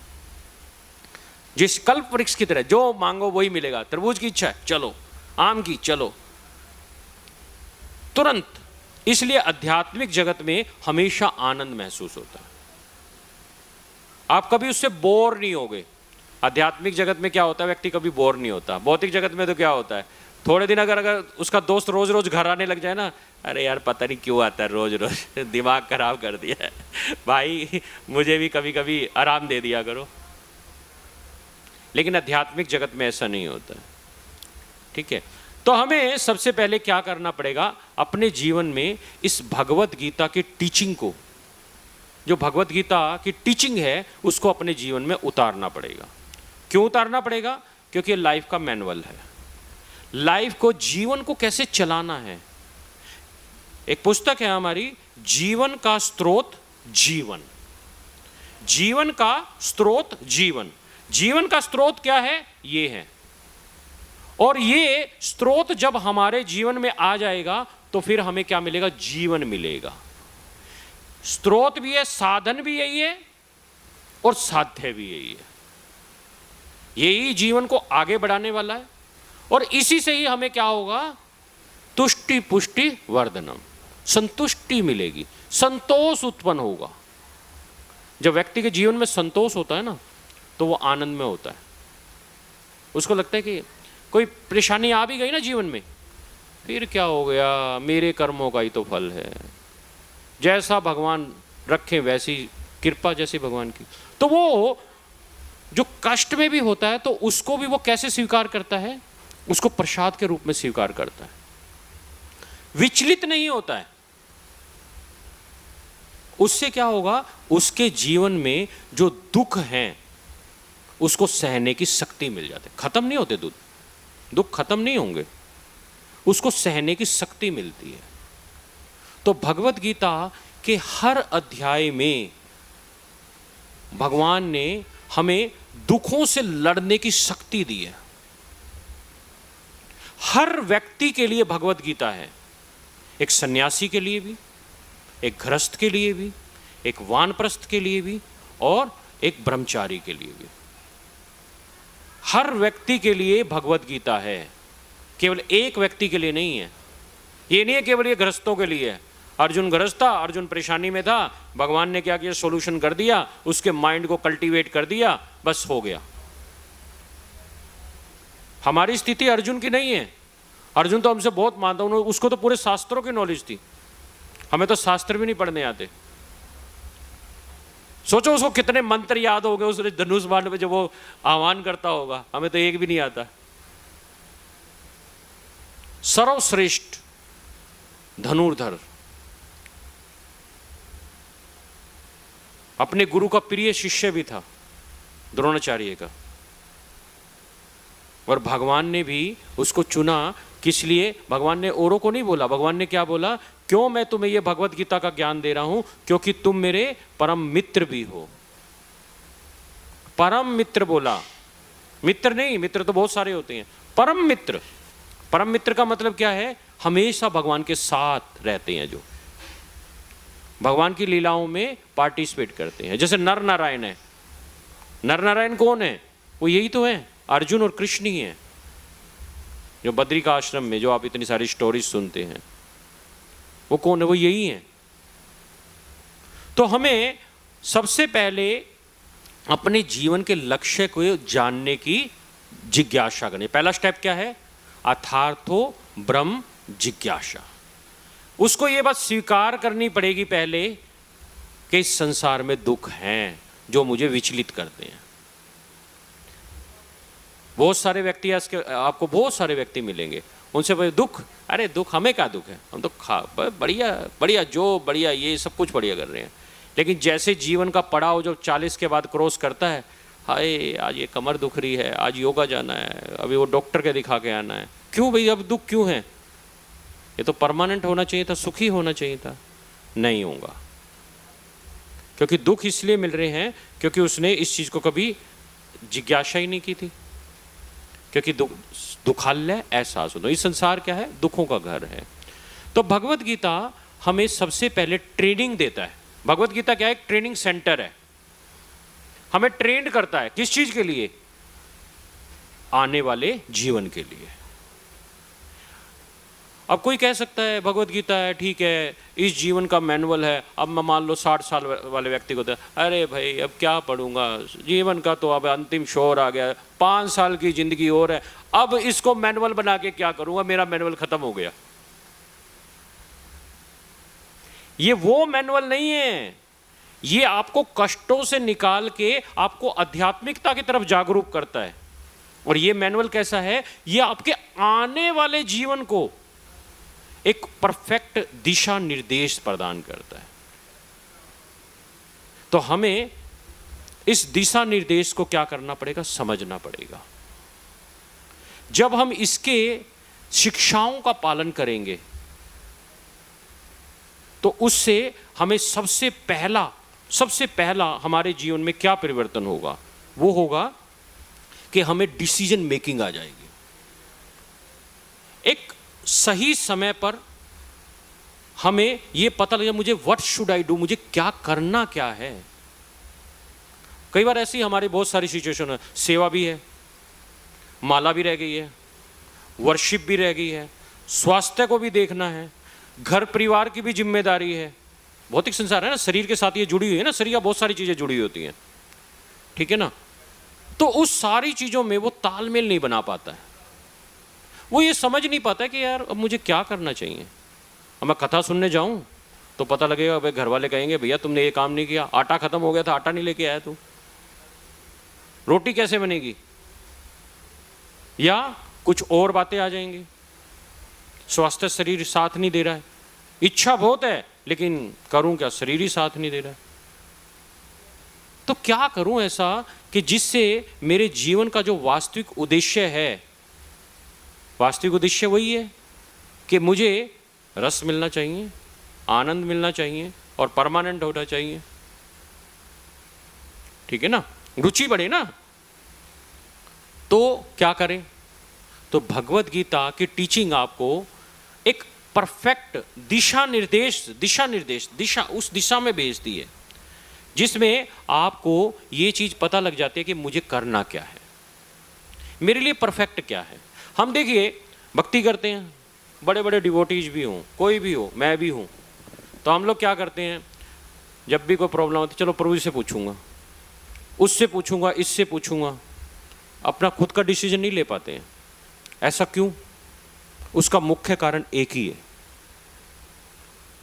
जिस कल्प वृक्ष की तरह जो मांगो वही मिलेगा। तरबूज की इच्छा है, चलो, आम की, चलो, तुरंत। इसलिए आध्यात्मिक जगत में हमेशा आनंद महसूस होता है, आप कभी उससे बोर नहीं होगे। आध्यात्मिक जगत में क्या होता है? व्यक्ति कभी बोर नहीं होता। भौतिक जगत में तो क्या होता है? थोड़े दिन अगर उसका दोस्त रोज रोज घर आने लग जाए ना, अरे यार पता नहीं क्यों आता है रोज रोज, दिमाग खराब कर दिया है भाई, मुझे भी कभी कभी आराम दे दिया करो। लेकिन आध्यात्मिक जगत में ऐसा नहीं होता, ठीक है। तो हमें सबसे पहले क्या करना पड़ेगा? अपने जीवन में इस भगवत गीता की टीचिंग को, जो भगवत गीता की टीचिंग है, उसको अपने जीवन में उतारना पड़ेगा। क्यों उतारना पड़ेगा? क्योंकि लाइफ का मैनुअल है। लाइफ को, जीवन को कैसे चलाना है। एक पुस्तक है हमारी, जीवन का स्रोत जीवन। जीवन का स्रोत जीवन। जीवन का स्रोत क्या है? ये है। और ये स्रोत जब हमारे जीवन में आ जाएगा तो फिर हमें क्या मिलेगा? जीवन मिलेगा। स्रोत भी है, साधन भी यही है और साध्य भी यही है। यही जीवन को आगे बढ़ाने वाला है और इसी से ही हमें क्या होगा? तुष्टि पुष्टि वर्धनम, संतुष्टि मिलेगी, संतोष उत्पन्न होगा। जब व्यक्ति के जीवन में संतोष होता है ना, तो वो आनंद में होता है। उसको लगता है कि कोई परेशानी आ भी गई ना जीवन में, फिर क्या हो गया, मेरे कर्मों का ही तो फल है, जैसा भगवान रखे वैसी कृपा, जैसी भगवान की। तो वो जो कष्ट में भी होता है तो उसको भी वो कैसे स्वीकार करता है? उसको प्रसाद के रूप में स्वीकार करता है, विचलित नहीं होता है। उससे क्या होगा? उसके जीवन में जो दुख हैं उसको सहने की शक्ति मिल जाती है। खत्म नहीं होते दुख खत्म नहीं होंगे, उसको सहने की शक्ति मिलती है। तो भगवत गीता के हर अध्याय में भगवान ने हमें दुखों से लड़ने की शक्ति दी है। हर व्यक्ति के लिए भगवत गीता है, एक सन्यासी के लिए भी, एक गृहस्थ के लिए भी, एक वानप्रस्थ के लिए भी और एक ब्रह्मचारी के लिए भी। हर व्यक्ति के लिए भगवत गीता है, केवल एक व्यक्ति के लिए नहीं है। ये नहीं है केवल ये गृहस्थों के लिए है। अर्जुन गृहस्थ था, अर्जुन परेशानी में था, भगवान ने क्या किया? सॉल्यूशन कर दिया, उसके माइंड को कल्टीवेट कर दिया, बस हो गया। हमारी स्थिति अर्जुन की नहीं है। अर्जुन तो हमसे बहुत मानता हूं, उसको तो पूरे शास्त्रों की नॉलेज थी, हमें तो शास्त्र भी नहीं पढ़ने आते। सोचो उसको कितने मंत्र याद हो गए उस धनुष बाण में जब वो आह्वान करता होगा, हमें तो एक भी नहीं आता। सर्वश्रेष्ठ धनुर्धर, अपने गुरु का प्रिय शिष्य भी था, द्रोणाचार्य का। और भगवान ने भी उसको चुना, किस लिए? भगवान ने औरों को नहीं बोला, भगवान ने क्या बोला? क्यों मैं तुम्हें यह भगवत गीता का ज्ञान दे रहा हूं? क्योंकि तुम मेरे परम मित्र भी हो। परम मित्र बोला, मित्र नहीं, मित्र तो बहुत सारे होते हैं। परम मित्र, परम मित्र का मतलब क्या है? हमेशा भगवान के साथ रहते हैं, जो भगवान की लीलाओं में पार्टिसिपेट करते हैं। जैसे नर नारायण है। नर नारायण कौन है? वो यही तो है, अर्जुन और कृष्ण ही है। जो बद्री का आश्रम में जो आप इतनी सारी स्टोरीज सुनते हैं, वो कौन है? वो यही है। तो हमें सबसे पहले अपने जीवन के लक्ष्य को जानने की जिज्ञासा करनी। पहला स्टेप क्या है? अथार्थो ब्रह्म जिज्ञासा। उसको ये बात स्वीकार करनी पड़ेगी पहले कि इस संसार में दुख हैं जो मुझे विचलित करते हैं। बहुत सारे व्यक्ति, आपको बहुत सारे व्यक्ति मिलेंगे, उनसे भाई दुख, अरे दुख, हमें क्या दुख है, हम तो बढ़िया बढ़िया जो बढ़िया ये सब कुछ बढ़िया कर रहे हैं। लेकिन जैसे जीवन का पड़ाव जो 40 के बाद क्रॉस करता है, हाय आज ये कमर दुख रही है, आज योगा जाना है, अभी वो डॉक्टर के दिखा के आना है। क्यों भाई, अब दुख क्यों है? ये तो परमानेंट होना चाहिए था, सुखी होना चाहिए था। नहीं होगा, क्योंकि दुख इसलिए मिल रहे हैं क्योंकि उसने इस चीज को कभी जिज्ञासा ही नहीं की थी। क्योंकि दुखालय एहसास होता है। इस संसार क्या है? दुखों का घर है। तो भगवत गीता हमें सबसे पहले ट्रेनिंग देता है। भगवत गीता क्या है? एक ट्रेनिंग सेंटर है। हमें ट्रेंड करता है, किस चीज के लिए? आने वाले जीवन के लिए। अब कोई कह सकता है भगवत गीता है, ठीक है, इस जीवन का मैनुअल है। अब मैं मान लो 60 साल वाले व्यक्ति को, अरे भाई अब क्या पढ़ूंगा, जीवन का तो अब अंतिम छोर आ गया, 5 साल की जिंदगी और है, अब इसको मैनुअल बना के क्या करूंगा, मेरा मैनुअल खत्म हो गया। ये वो मैनुअल नहीं है, ये आपको कष्टों से निकाल के आपको आध्यात्मिकता की तरफ जागरूक करता है। और ये मैनुअल कैसा है? ये आपके आने वाले जीवन को एक परफेक्ट दिशा निर्देश प्रदान करता है। तो हमें इस दिशा निर्देश को क्या करना पड़ेगा, समझना पड़ेगा। जब हम इसके शिक्षाओं का पालन करेंगे तो उससे हमें सबसे पहला हमारे जीवन में क्या परिवर्तन होगा, वो होगा कि हमें डिसीजन मेकिंग आ जाएगी। एक सही समय पर हमें ये पता लगे मुझे व्हाट शुड आई डू, मुझे क्या करना क्या है। कई बार ऐसी हमारी बहुत सारी सिचुएशन है, सेवा भी है, माला भी रह गई है, वर्शिप भी रह गई है, स्वास्थ्य को भी देखना है, घर परिवार की भी जिम्मेदारी है। भौतिक संसार है ना, शरीर के साथ ये जुड़ी हुई है ना, शरीर का बहुत सारी चीजें जुड़ी होती हैं, ठीक है ना। तो उस सारी चीजों में वो तालमेल नहीं बना पाता है, वो ये समझ नहीं पाता है कि यार अब मुझे क्या करना चाहिए। अब मैं कथा सुनने जाऊं तो पता लगेगा भाई, घर वाले कहेंगे भैया तुमने ये काम नहीं किया, आटा खत्म हो गया था, आटा नहीं लेके आया तू, रोटी कैसे बनेगी, या कुछ और बातें आ जाएंगी, स्वास्थ्य शरीर साथ नहीं दे रहा है, इच्छा बहुत है लेकिन करूं क्या, शरीर ही साथ नहीं दे रहा है। तो क्या करूं ऐसा कि जिससे मेरे जीवन का जो वास्तविक उद्देश्य है, वास्तविक उद्देश्य वही है कि मुझे रस मिलना चाहिए, आनंद मिलना चाहिए और परमानेंट होना चाहिए, ठीक है ना, रुचि बढ़े ना। तो क्या करें, तो भगवत गीता की टीचिंग आपको एक परफेक्ट दिशा उस दिशा में भेजती है जिसमें आपको ये चीज पता लग जाती है कि मुझे करना क्या है, मेरे लिए परफेक्ट क्या है। हम देखिए भक्ति करते हैं, बड़े बड़े डिवोटीज भी हों, कोई भी हो, मैं भी हूं, तो हम लोग क्या करते हैं, जब भी कोई प्रॉब्लम होती है चलो प्रभु जी से पूछूंगा, उससे पूछूंगा, इससे पूछूंगा, अपना खुद का डिसीजन नहीं ले पाते हैं। ऐसा क्यों? उसका मुख्य कारण एक ही है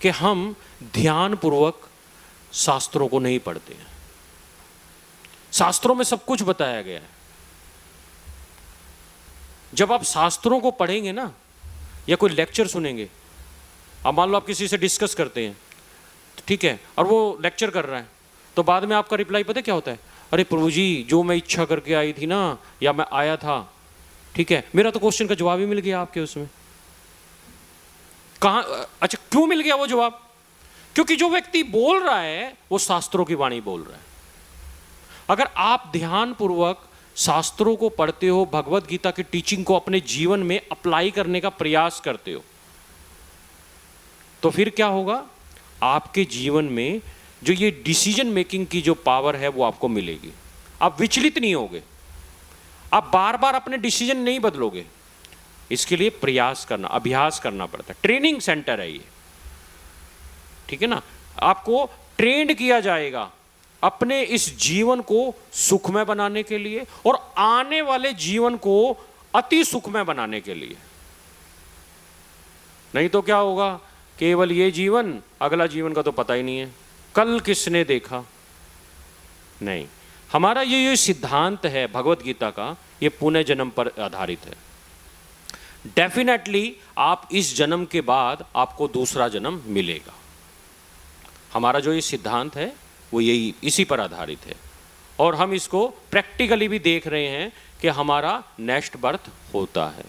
कि हम ध्यानपूर्वक शास्त्रों को नहीं पढ़ते हैं। शास्त्रों में सब कुछ बताया गया है। जब आप शास्त्रों को पढ़ेंगे ना, या कोई लेक्चर सुनेंगे, अब मान लो आप किसी से डिस्कस करते हैं, ठीक है, और वो लेक्चर कर रहा है, तो बाद में आपका रिप्लाई पता क्या होता है, अरे प्रभु जी जो मैं इच्छा करके आई थी ना, या मैं आया था, ठीक है, मेरा तो क्वेश्चन का जवाब ही मिल गया आपके उसमें। कहां, अच्छा क्यों मिल गया वो जवाब? क्योंकि जो व्यक्ति बोल रहा है वो शास्त्रों की वाणी बोल रहा है। अगर आप ध्यानपूर्वक शास्त्रों को पढ़ते हो, भगवत गीता की टीचिंग को अपने जीवन में अप्लाई करने का प्रयास करते हो, तो फिर क्या होगा, आपके जीवन में जो ये डिसीजन मेकिंग की जो पावर है वो आपको मिलेगी। आप विचलित नहीं होगे, आप बार बार अपने डिसीजन नहीं बदलोगे। इसके लिए प्रयास करना, अभ्यास करना पड़ता है। ट्रेनिंग सेंटर है ये, ठीक है ना। आपको ट्रेंड किया जाएगा अपने इस जीवन को सुखमय बनाने के लिए और आने वाले जीवन को अति सुखमय बनाने के लिए। नहीं तो क्या होगा, केवल ये जीवन, अगला जीवन का तो पता ही नहीं है, कल किसने देखा। नहीं, हमारा ये सिद्धांत है भगवत गीता का, ये पुनर्जन्म पर आधारित है। डेफिनेटली आप इस जन्म के बाद आपको दूसरा जन्म मिलेगा। हमारा जो ये सिद्धांत है वो यही इसी पर आधारित है, और हम इसको प्रैक्टिकली भी देख रहे हैं कि हमारा नेक्स्ट बर्थ होता है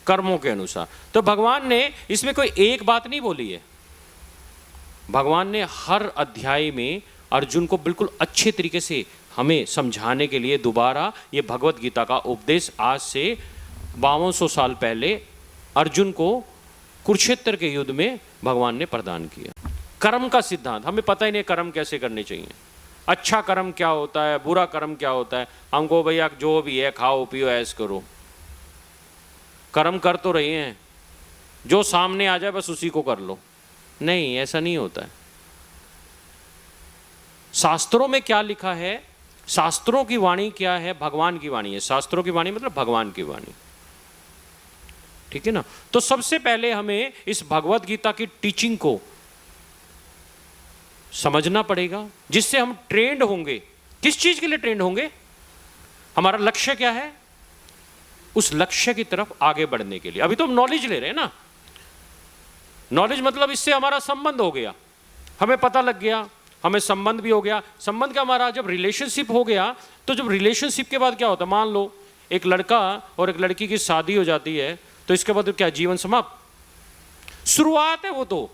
कर्मों के अनुसार। तो भगवान ने इसमें कोई एक बात नहीं बोली है, भगवान ने हर अध्याय में अर्जुन को बिल्कुल अच्छे तरीके से हमें समझाने के लिए दोबारा ये भगवत गीता का उपदेश आज से 5200 साल पहले अर्जुन को कुरुक्षेत्र के युद्ध में भगवान ने प्रदान किया। कर्म का सिद्धांत, हमें पता ही नहीं कर्म कैसे करने चाहिए, अच्छा कर्म क्या होता है, बुरा कर्म क्या होता है। हमको भैया जो भी है खाओ पियो ऐश करो, कर्म कर तो रहे हैं, जो सामने आ जाए बस उसी को कर लो। नहीं, ऐसा नहीं होता है। शास्त्रों में क्या लिखा है, शास्त्रों की वाणी क्या है, भगवान की वाणी है। शास्त्रों की वाणी मतलब भगवान की वाणी, ठीक है ना। तो सबसे पहले हमें इस भगवत गीता की टीचिंग को समझना पड़ेगा, जिससे हम ट्रेंड होंगे। किस चीज के लिए ट्रेंड होंगे? हमारा लक्ष्य क्या है, उस लक्ष्य की तरफ आगे बढ़ने के लिए। अभी तो हम नॉलेज ले रहे हैं ना, नॉलेज मतलब इससे हमारा संबंध हो गया, हमें पता लग गया, हमें संबंध भी हो गया। संबंध का हमारा जब रिलेशनशिप हो गया, तो जब रिलेशनशिप के बाद क्या होता है, मान लो एक लड़का और एक लड़की की शादी हो जाती है, तो इसके बाद क्या, जीवन समाप्त? शुरुआत है, वो तो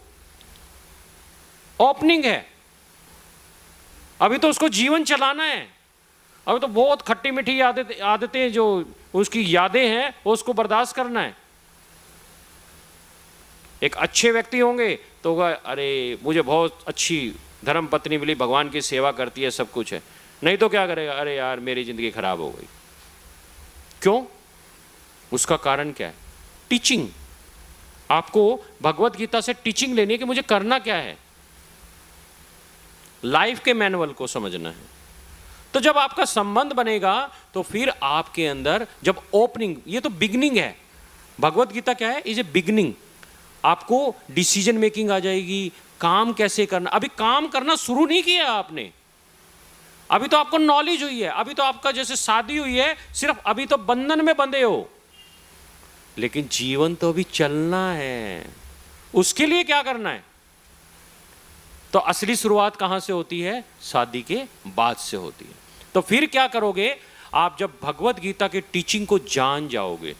ओपनिंग है, अभी तो उसको जीवन चलाना है, अभी तो बहुत खट्टी मीठी आदतें जो उसकी यादें हैं वो उसको बर्दाश्त करना है। एक अच्छे व्यक्ति होंगे तो अरे मुझे बहुत अच्छी धर्म पत्नी मिली, भगवान की सेवा करती है, सब कुछ है। नहीं तो क्या करेगा, अरे यार मेरी जिंदगी खराब हो गई। क्यों? उसका कारण क्या है? टीचिंग। आपको भगवत गीता से टीचिंग लेनी है कि मुझे करना क्या है, लाइफ के मैनुअल को समझना है। तो जब आपका संबंध बनेगा तो फिर आपके अंदर जब ओपनिंग, ये तो बिगनिंग है। भगवत गीता क्या है, इज ए बिगनिंग। आपको डिसीजन मेकिंग आ जाएगी, काम कैसे करना। अभी काम करना शुरू नहीं किया आपने, अभी तो आपको नॉलेज हुई है, अभी तो आपका जैसे शादी हुई है, सिर्फ अभी तो बंधन में बंधे हो, लेकिन जीवन तो अभी चलना है। उसके लिए क्या करना है? तो असली शुरुआत कहां से होती है? शादी के बाद से होती है। तो फिर क्या करोगे आप? जब भगवत गीता के टीचिंग को जान जाओगे,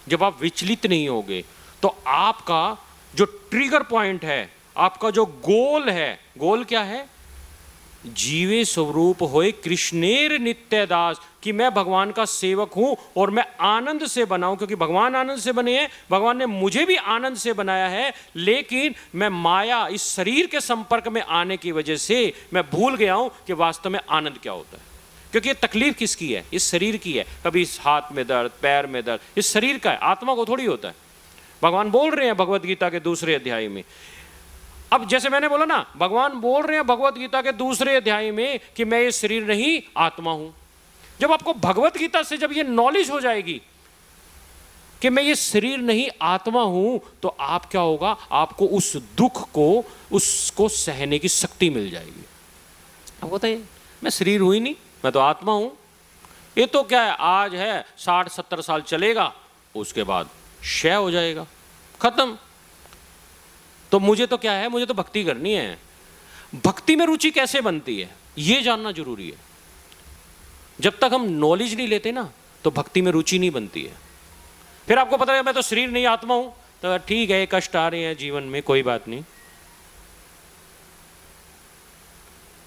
जब आप विचलित नहीं होगे, तो आपका जो ट्रिगर पॉइंट है, आपका जो गोल है, गोल क्या है? जीवे स्वरूप होए कृष्णेर नित्य दास, कि मैं भगवान का सेवक हूं और मैं आनंद से बनाऊं, क्योंकि भगवान आनंद से बने हैं, भगवान ने मुझे भी आनंद से बनाया है, लेकिन मैं माया, इस शरीर के संपर्क में आने की वजह से मैं भूल गया हूं कि वास्तव में आनंद क्या होता है। क्योंकि ये तकलीफ किसकी है? इस शरीर की है। कभी इस हाथ में दर्द, पैर में दर्द, इस शरीर का है, आत्मा को थोड़ी होता है। भगवान बोल रहे हैं भगवत गीता के दूसरे अध्याय में, अब जैसे मैंने बोला ना, भगवान बोल रहे हैं भगवत गीता के दूसरे अध्याय में कि मैं ये शरीर नहीं, आत्मा हूं। जब आपको भगवत गीता से जब ये नॉलेज हो जाएगी कि मैं ये शरीर नहीं, आत्मा हूं, तो आप क्या होगा? आपको उस दुख को, उसको सहने की शक्ति मिल जाएगी। अब बताइए, मैं शरीर हुई नहीं, मैं तो आत्मा हूं। ये तो क्या है, आज है, 60-70 साल चलेगा, उसके बाद क्षय हो जाएगा, खत्म। तो मुझे तो क्या है, मुझे तो भक्ति करनी है। भक्ति में रुचि कैसे बनती है, यह जानना जरूरी है। जब तक हम नॉलेज नहीं लेते ना, तो भक्ति में रुचि नहीं बनती है। फिर आपको पता है मैं तो शरीर नहीं, आत्मा हूं, तो ठीक है, कष्ट आ रहे हैं जीवन में, कोई बात नहीं।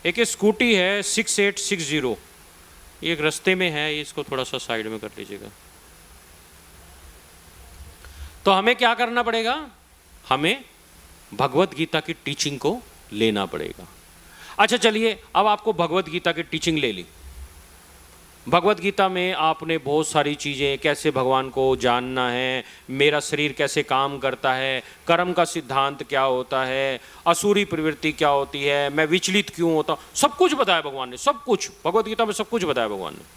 एक स्कूटी है 6860, ये एक रास्ते में है, इसको थोड़ा सा साइड में कर लीजिएगा। तो हमें क्या करना पड़ेगा? हमें भगवत गीता की टीचिंग को लेना पड़ेगा। अच्छा चलिए, अब आपको भगवत गीता की टीचिंग ले ली। भगवत गीता में आपने बहुत सारी चीज़ें, कैसे भगवान को जानना है, मेरा शरीर कैसे काम करता है, कर्म का सिद्धांत क्या होता है, असुरी प्रवृत्ति क्या होती है, मैं विचलित क्यों होता हूँ, सब कुछ बताया भगवान ने। सब कुछ भगवत गीता में सब कुछ बताया भगवान ने।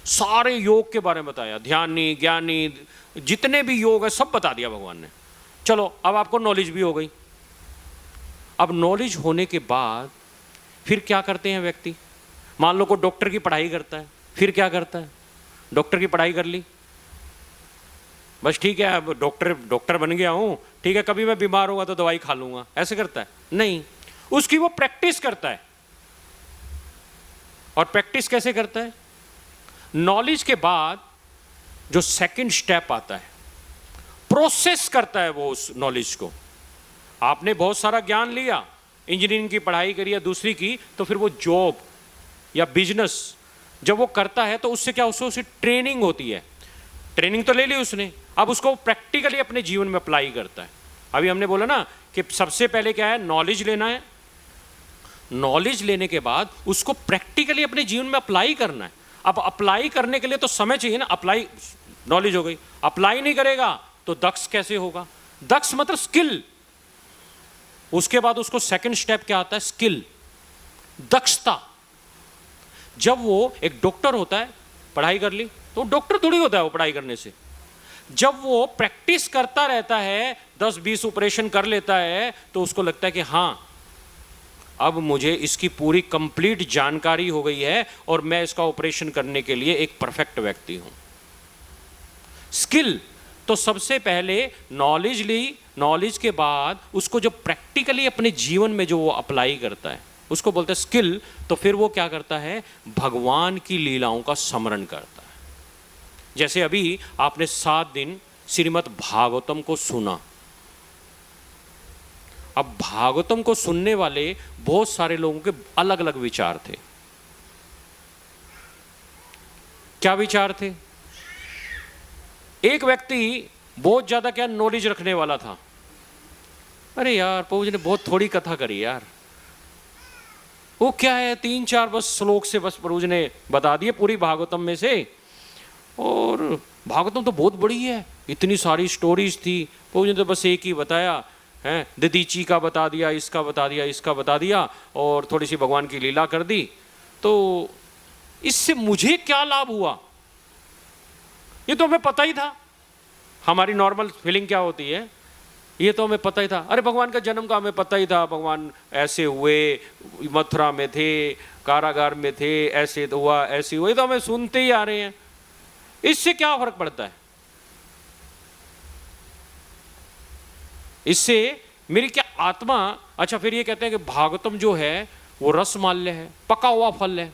सारे योग के बारे में बताया, ध्यानी, ज्ञानी, जितने भी योग है सब बता दिया भगवान ने। चलो, अब आपको नॉलेज भी हो गई। अब नॉलेज होने के बाद फिर क्या करते हैं व्यक्ति? मान लो को डॉक्टर की पढ़ाई करता है, फिर क्या करता है? डॉक्टर की पढ़ाई कर ली, बस ठीक है, अब डॉक्टर बन गया हूं, ठीक है, कभी मैं बीमार होगा तो दवाई खा लूंगा, ऐसे करता है? नहीं, उसकी वो प्रैक्टिस करता है। और प्रैक्टिस कैसे करता है? नॉलेज के बाद जो सेकंड स्टेप आता है, प्रोसेस करता है वो उस नॉलेज को। आपने बहुत सारा ज्ञान लिया, इंजीनियरिंग की पढ़ाई करी या दूसरी की, तो फिर वो जॉब या बिजनेस जब वो करता है, तो उससे क्या, उससे ट्रेनिंग होती है। ट्रेनिंग तो ले ली उसने, अब उसको प्रैक्टिकली अपने जीवन में अप्लाई करता है। अभी हमने बोला ना कि सबसे पहले क्या है, नॉलेज लेना है। नॉलेज लेने के बाद उसको प्रैक्टिकली अपने जीवन में अप्लाई करना है। अब अप्लाई करने के लिए तो समय चाहिए ना। अप्लाई, नॉलेज हो गई, अप्लाई नहीं करेगा तो दक्ष कैसे होगा? दक्ष मतलब स्किल। उसके बाद उसको सेकंड स्टेप क्या आता है? स्किल, दक्षता। जब वो एक डॉक्टर होता है, पढ़ाई कर ली, तो डॉक्टर थोड़ी होता है वो पढ़ाई करने से। जब वो प्रैक्टिस करता रहता है, 10-20 ऑपरेशन कर लेता है, तो उसको लगता है कि हां, अब मुझे इसकी पूरी कंप्लीट जानकारी हो गई है और मैं इसका ऑपरेशन करने के लिए एक परफेक्ट व्यक्ति हूं। स्किल। तो तो सबसे पहले नॉलेज ली, नॉलेज के बाद उसको जो प्रैक्टिकली अपने जीवन में जो वो अप्लाई करता है उसको बोलते हैं स्किल। तो फिर वो क्या करता है, भगवान की लीलाओं का स्मरण करता है। जैसे अभी आपने 7 दिन श्रीमद् भागवतम को सुना। अब भागवतम को सुनने वाले बहुत सारे लोगों के अलग अलग विचार थे। क्या विचार थे? एक व्यक्ति बहुत ज्यादा क्या नॉलेज रखने वाला था। अरे यार प्रभु जी ने बहुत थोड़ी कथा करी यार, वो क्या है 3-4 बस श्लोक से बस प्रभु जी ने बता दिए पूरी भागवतम में से। और भागवतम तो बहुत बड़ी है, इतनी सारी स्टोरीज थी, प्रभु जी ने तो बस एक ही बताया है, दधीची का बता दिया, इसका बता दिया, इसका बता दिया, और थोड़ी सी भगवान की लीला कर दी। तो इससे मुझे क्या लाभ हुआ? ये तो हमें पता ही था। हमारी नॉर्मल फीलिंग क्या होती है, ये तो हमें पता ही था। अरे भगवान का जन्म का हमें पता ही था, भगवान ऐसे हुए, मथुरा में थे, कारागार में थे, ऐसे तो हुआ, ऐसे हुआ, ये तो हमें सुनते ही आ रहे हैं। इससे क्या फर्क पड़ता है? इससे मेरी क्या आत्मा। अच्छा फिर ये कहते हैं कि भागवतम जो है वो रसमाल्य है, पका हुआ फल है।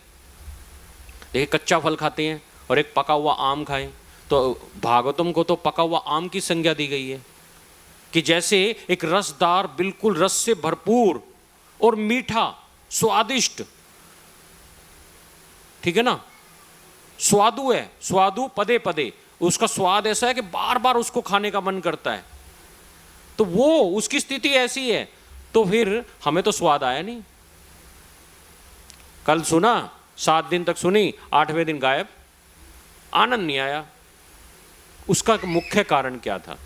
एक कच्चा फल खाते हैं और एक पका हुआ आम खाएं, तो भागवतम को तो पका हुआ आम की संज्ञा दी गई है कि जैसे एक रसदार, बिल्कुल रस से भरपूर और मीठा, स्वादिष्ट, ठीक है ना, स्वादु है, स्वादु पदे पदे, उसका स्वाद ऐसा है कि बार बार उसको खाने का मन करता है। तो वो उसकी स्थिति ऐसी है, तो फिर हमें तो स्वाद आया नहीं। कल सुना, 7 दिन तक सुनी, 8वें दिन गायब, आनंद नहीं आया। उसका मुख्य कारण क्या था?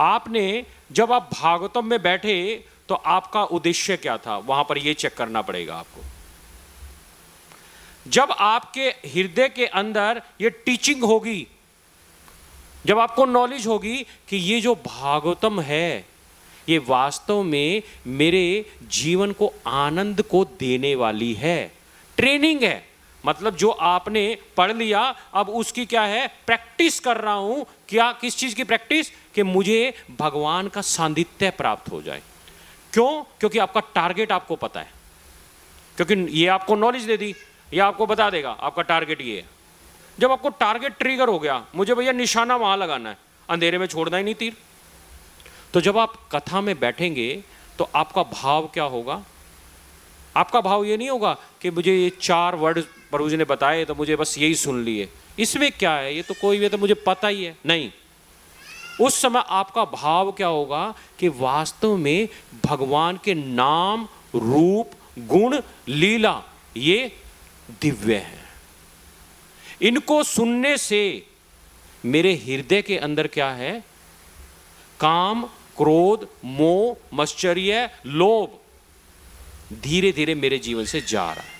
आपने जब आप भागवतम में बैठे तो आपका उद्देश्य क्या था, वहां पर यह चेक करना पड़ेगा आपको। जब आपके हृदय के अंदर ये टीचिंग होगी, जब आपको नॉलेज होगी कि ये जो भागवतम है ये वास्तव में मेरे जीवन को आनंद को देने वाली है, ट्रेनिंग है, मतलब जो आपने पढ़ लिया अब उसकी क्या है, प्रैक्टिस कर रहा हूं। क्या, किस चीज की प्रैक्टिस? कि मुझे भगवान का सान्निध्य प्राप्त हो जाए। क्यों? क्योंकि आपका टारगेट आपको पता है, क्योंकि ये आपको नॉलेज दे दी, ये आपको बता देगा आपका टारगेट ये है। जब आपको टारगेट ट्रिगर हो गया, मुझे भैया निशाना वहां लगाना है, अंधेरे में छोड़ना ही नहीं तीर, तो जब आप कथा में बैठेंगे तो आपका भाव क्या होगा? आपका भाव ये नहीं होगा कि मुझे ये 4 वर्ड प्रभु जी ने बताए तो मुझे बस यही सुन लिए, इसमें क्या है, ये तो कोई भी तो मुझे पता ही है। नहीं, उस समय आपका भाव क्या होगा कि वास्तव में भगवान के नाम, रूप, गुण, लीला ये दिव्य है। इनको सुनने से मेरे हृदय के अंदर क्या है, काम, क्रोध, मोह, मश्चर्य, लोभ धीरे धीरे मेरे जीवन से जा रहा है।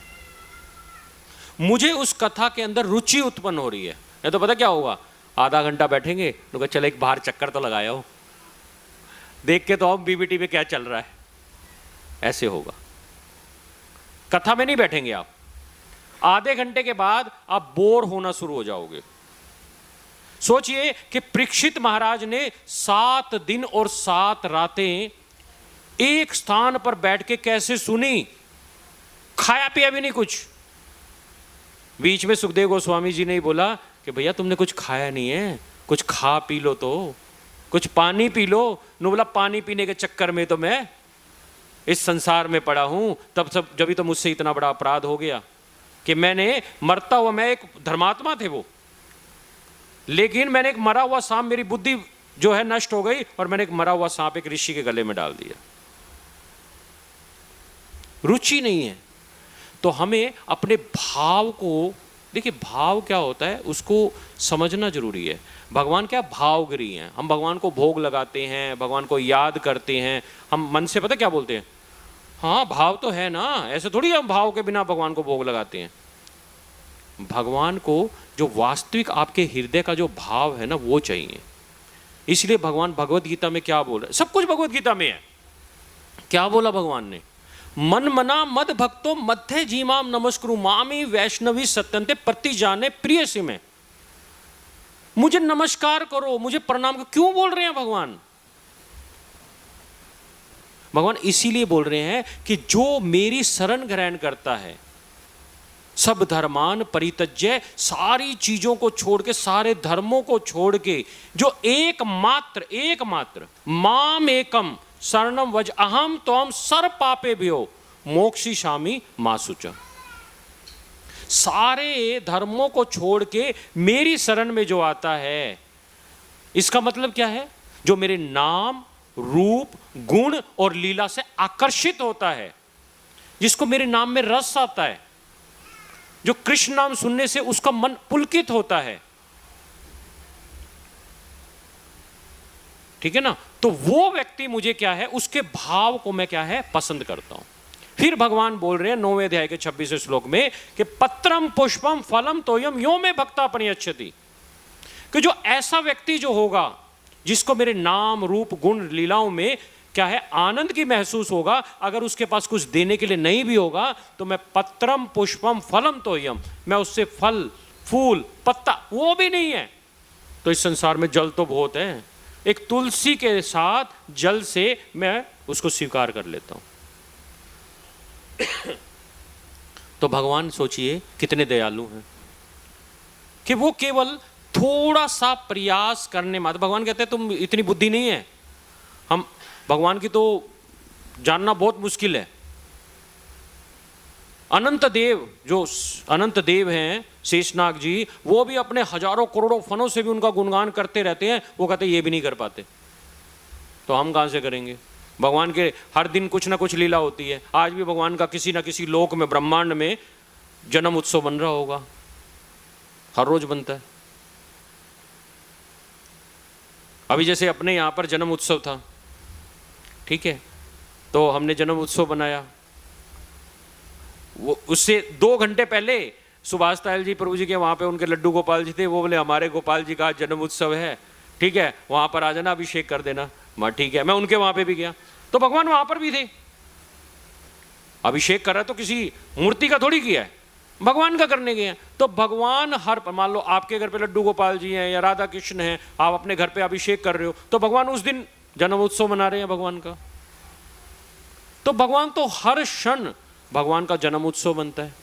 मुझे उस कथा के अंदर रुचि उत्पन्न हो रही है। नहीं तो पता क्या होगा, आधा घंटा बैठेंगे तो चल एक बाहर चक्कर तो लगाया हो, देख के तो हम बीबीटी में क्या चल रहा है, ऐसे होगा। कथा में नहीं बैठेंगे आप, आधे घंटे के बाद आप बोर होना शुरू हो जाओगे। सोचिए कि परीक्षित महाराज ने 7 दिन और 7 रातें एक स्थान पर बैठ के कैसे सुनी, खाया पिया भी नहीं कुछ। बीच में सुखदेव गोस्वामी जी ने ही बोला कि भैया तुमने कुछ खाया नहीं है, कुछ खा पी लो, तो कुछ पानी पी लो। नो बोला पानी पीने के चक्कर में तो मैं इस संसार में पड़ा हूं, तब सब जब तो मुझसे इतना बड़ा अपराध हो गया कि मैंने मरता हुआ, मैं एक धर्मात्मा थे वो, लेकिन मैंने एक मरा हुआ सांप, मेरी बुद्धि जो है नष्ट हो गई और मैंने एक मरा हुआ सांप एक ऋषि के गले में डाल दिया। रुचि नहीं है। तो हमें अपने भाव को, देखिए भाव क्या होता है उसको समझना जरूरी है। भगवान क्या भावगिरी हैं, हम भगवान को भोग लगाते हैं, भगवान को याद करते हैं, हम मन से पता क्या बोलते हैं, हाँ भाव तो है ना, ऐसे थोड़ी हम भाव के बिना भगवान को भोग लगाते हैं। भगवान को जो वास्तविक आपके हृदय का जो भाव है ना वो चाहिए। इसलिए भगवान भगवत गीता में क्या बोल रहे, सब कुछ भगवत गीता में है। क्या बोला भगवान ने, मन मना मद भक्तो मध्य जीमाम नमस्कुरु मामी वैष्णवी सत्यंते प्रति जाने प्रिय से में। मुझे नमस्कार करो, मुझे प्रणाम करो, क्यों बोल रहे हैं भगवान? भगवान इसीलिए बोल रहे हैं कि जो मेरी शरण ग्रहण करता है, सब धर्मान परित्यज्य, सारी चीजों को छोड़ के, सारे धर्मों को छोड़ के, जो एकमात्र माम एकम शरणम वज अहम त्वम सर्व पापे भ्यो मोक्षिष्यामि मा शुचः। सारे धर्मों को छोड़ के मेरी शरण में जो आता है, इसका मतलब क्या है? जो मेरे नाम, रूप, गुण और लीला से आकर्षित होता है, जिसको मेरे नाम में रस आता है, जो कृष्ण नाम सुनने से उसका मन पुलकित होता है, ठीक है ना? तो वो व्यक्ति मुझे क्या है, उसके भाव को मैं क्या है, पसंद करता हूं। फिर भगवान बोल रहे हैं 9वें अध्याय के 26वें श्लोक में कि पत्रम पुष्पम फलम तोयम यो में भक्ता परियच्छति, कि जो ऐसा व्यक्ति जो होगा, जिसको मेरे नाम, रूप, गुण, लीलाओं में क्या है, आनंद की महसूस होगा, अगर उसके पास कुछ देने के लिए नहीं भी होगा तो मैं पत्रम पुष्पम फलम तोयम, मैं उससे फल, फूल, पत्ता, वो भी नहीं है तो इस संसार में जल तो बहुत है, एक तुलसी के साथ जल से मैं उसको स्वीकार कर लेता हूं। तो भगवान सोचिए कितने दयालु हैं कि वो केवल थोड़ा सा प्रयास करने मात्र, भगवान कहते हैं तुम इतनी बुद्धि नहीं है, हम भगवान की तो जानना बहुत मुश्किल है। अनंत देव, जो अनंत देव हैं शेषनाग जी, वो भी अपने हजारों करोड़ों फनों से भी उनका गुणगान करते रहते हैं, वो कहते हैं ये भी नहीं कर पाते, तो हम कहां से करेंगे? भगवान के हर दिन कुछ ना कुछ लीला होती है। आज भी भगवान का किसी ना किसी लोक में, ब्रह्मांड में जन्म उत्सव बन रहा होगा, हर रोज बनता है। अभी जैसे अपने यहां पर जन्म उत्सव था, ठीक है, तो हमने जन्म उत्सव बनाया, वो उससे 2 घंटे पहले सुभाष तायल जी प्रभु जी के वहां पे उनके लड्डू गोपाल जी थे, वो बोले हमारे गोपाल जी का जन्म उत्सव है, ठीक है, वहां पर आ जाना, अभिषेक कर देना। मैं ठीक है, मैं उनके वहां पे भी गया, तो भगवान वहां पर भी थे। अभिषेक कर रहा तो किसी मूर्ति का थोड़ी किया है, भगवान का करने गए हैं। तो भगवान हर, मान लो आपके घर पे लड्डू गोपाल जी हैं या राधा कृष्ण हैं, आप अपने घर पे अभिषेक कर रहे हो, तो भगवान उस दिन जन्म उत्सव मना रहे हैं भगवान का। तो भगवान तो हर क्षण भगवान का जन्म उत्सव बनता है।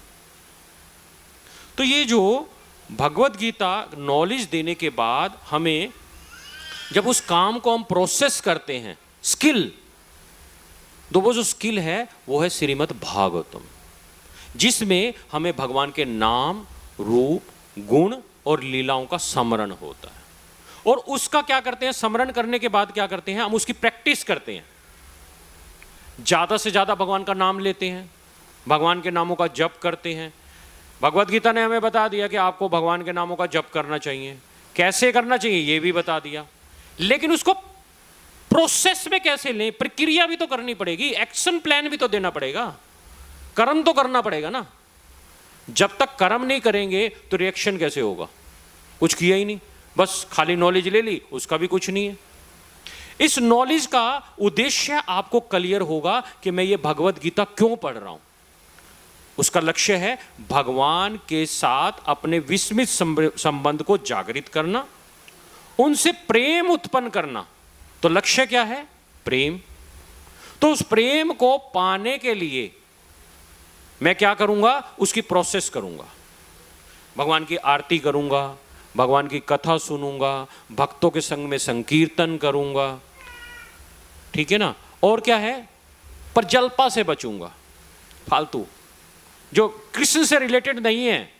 तो ये जो भगवत गीता नॉलेज देने के बाद हमें जब उस काम को हम प्रोसेस करते हैं, स्किल, तो वो जो स्किल है वो है श्रीमद् भागवतम, जिसमें हमें भगवान के नाम, रूप, गुण और लीलाओं का स्मरण होता है। और उसका क्या करते हैं, स्मरण करने के बाद क्या करते हैं, हम उसकी प्रैक्टिस करते हैं, ज्यादा से ज्यादा भगवान का नाम लेते हैं, भगवान के नामों का जप करते हैं। भगवत गीता ने हमें बता दिया कि आपको भगवान के नामों का जप करना चाहिए, कैसे करना चाहिए ये भी बता दिया, लेकिन उसको प्रोसेस में कैसे लें, प्रक्रिया भी तो करनी पड़ेगी, एक्शन प्लान भी तो देना पड़ेगा, कर्म तो करना पड़ेगा ना। जब तक कर्म नहीं करेंगे तो रिएक्शन कैसे होगा? कुछ किया ही नहीं, बस खाली नॉलेज ले ली, उसका भी कुछ नहीं है। इस नॉलेज का उद्देश्य आपको क्लियर होगा कि मैं ये भगवत गीता क्यों पढ़ रहा हूं। उसका लक्ष्य है भगवान के साथ अपने विस्मित संबंध को जागृत करना, उनसे प्रेम उत्पन्न करना। तो लक्ष्य क्या है? प्रेम। तो उस प्रेम को पाने के लिए मैं क्या करूंगा? उसकी प्रोसेस करूंगा, भगवान की आरती करूंगा, भगवान की कथा सुनूंगा, भक्तों के संग में संकीर्तन करूंगा, ठीक है ना। और क्या है? पर जल्पा से बचूंगा, फालतू जो कृष्ण से रिलेटेड नहीं है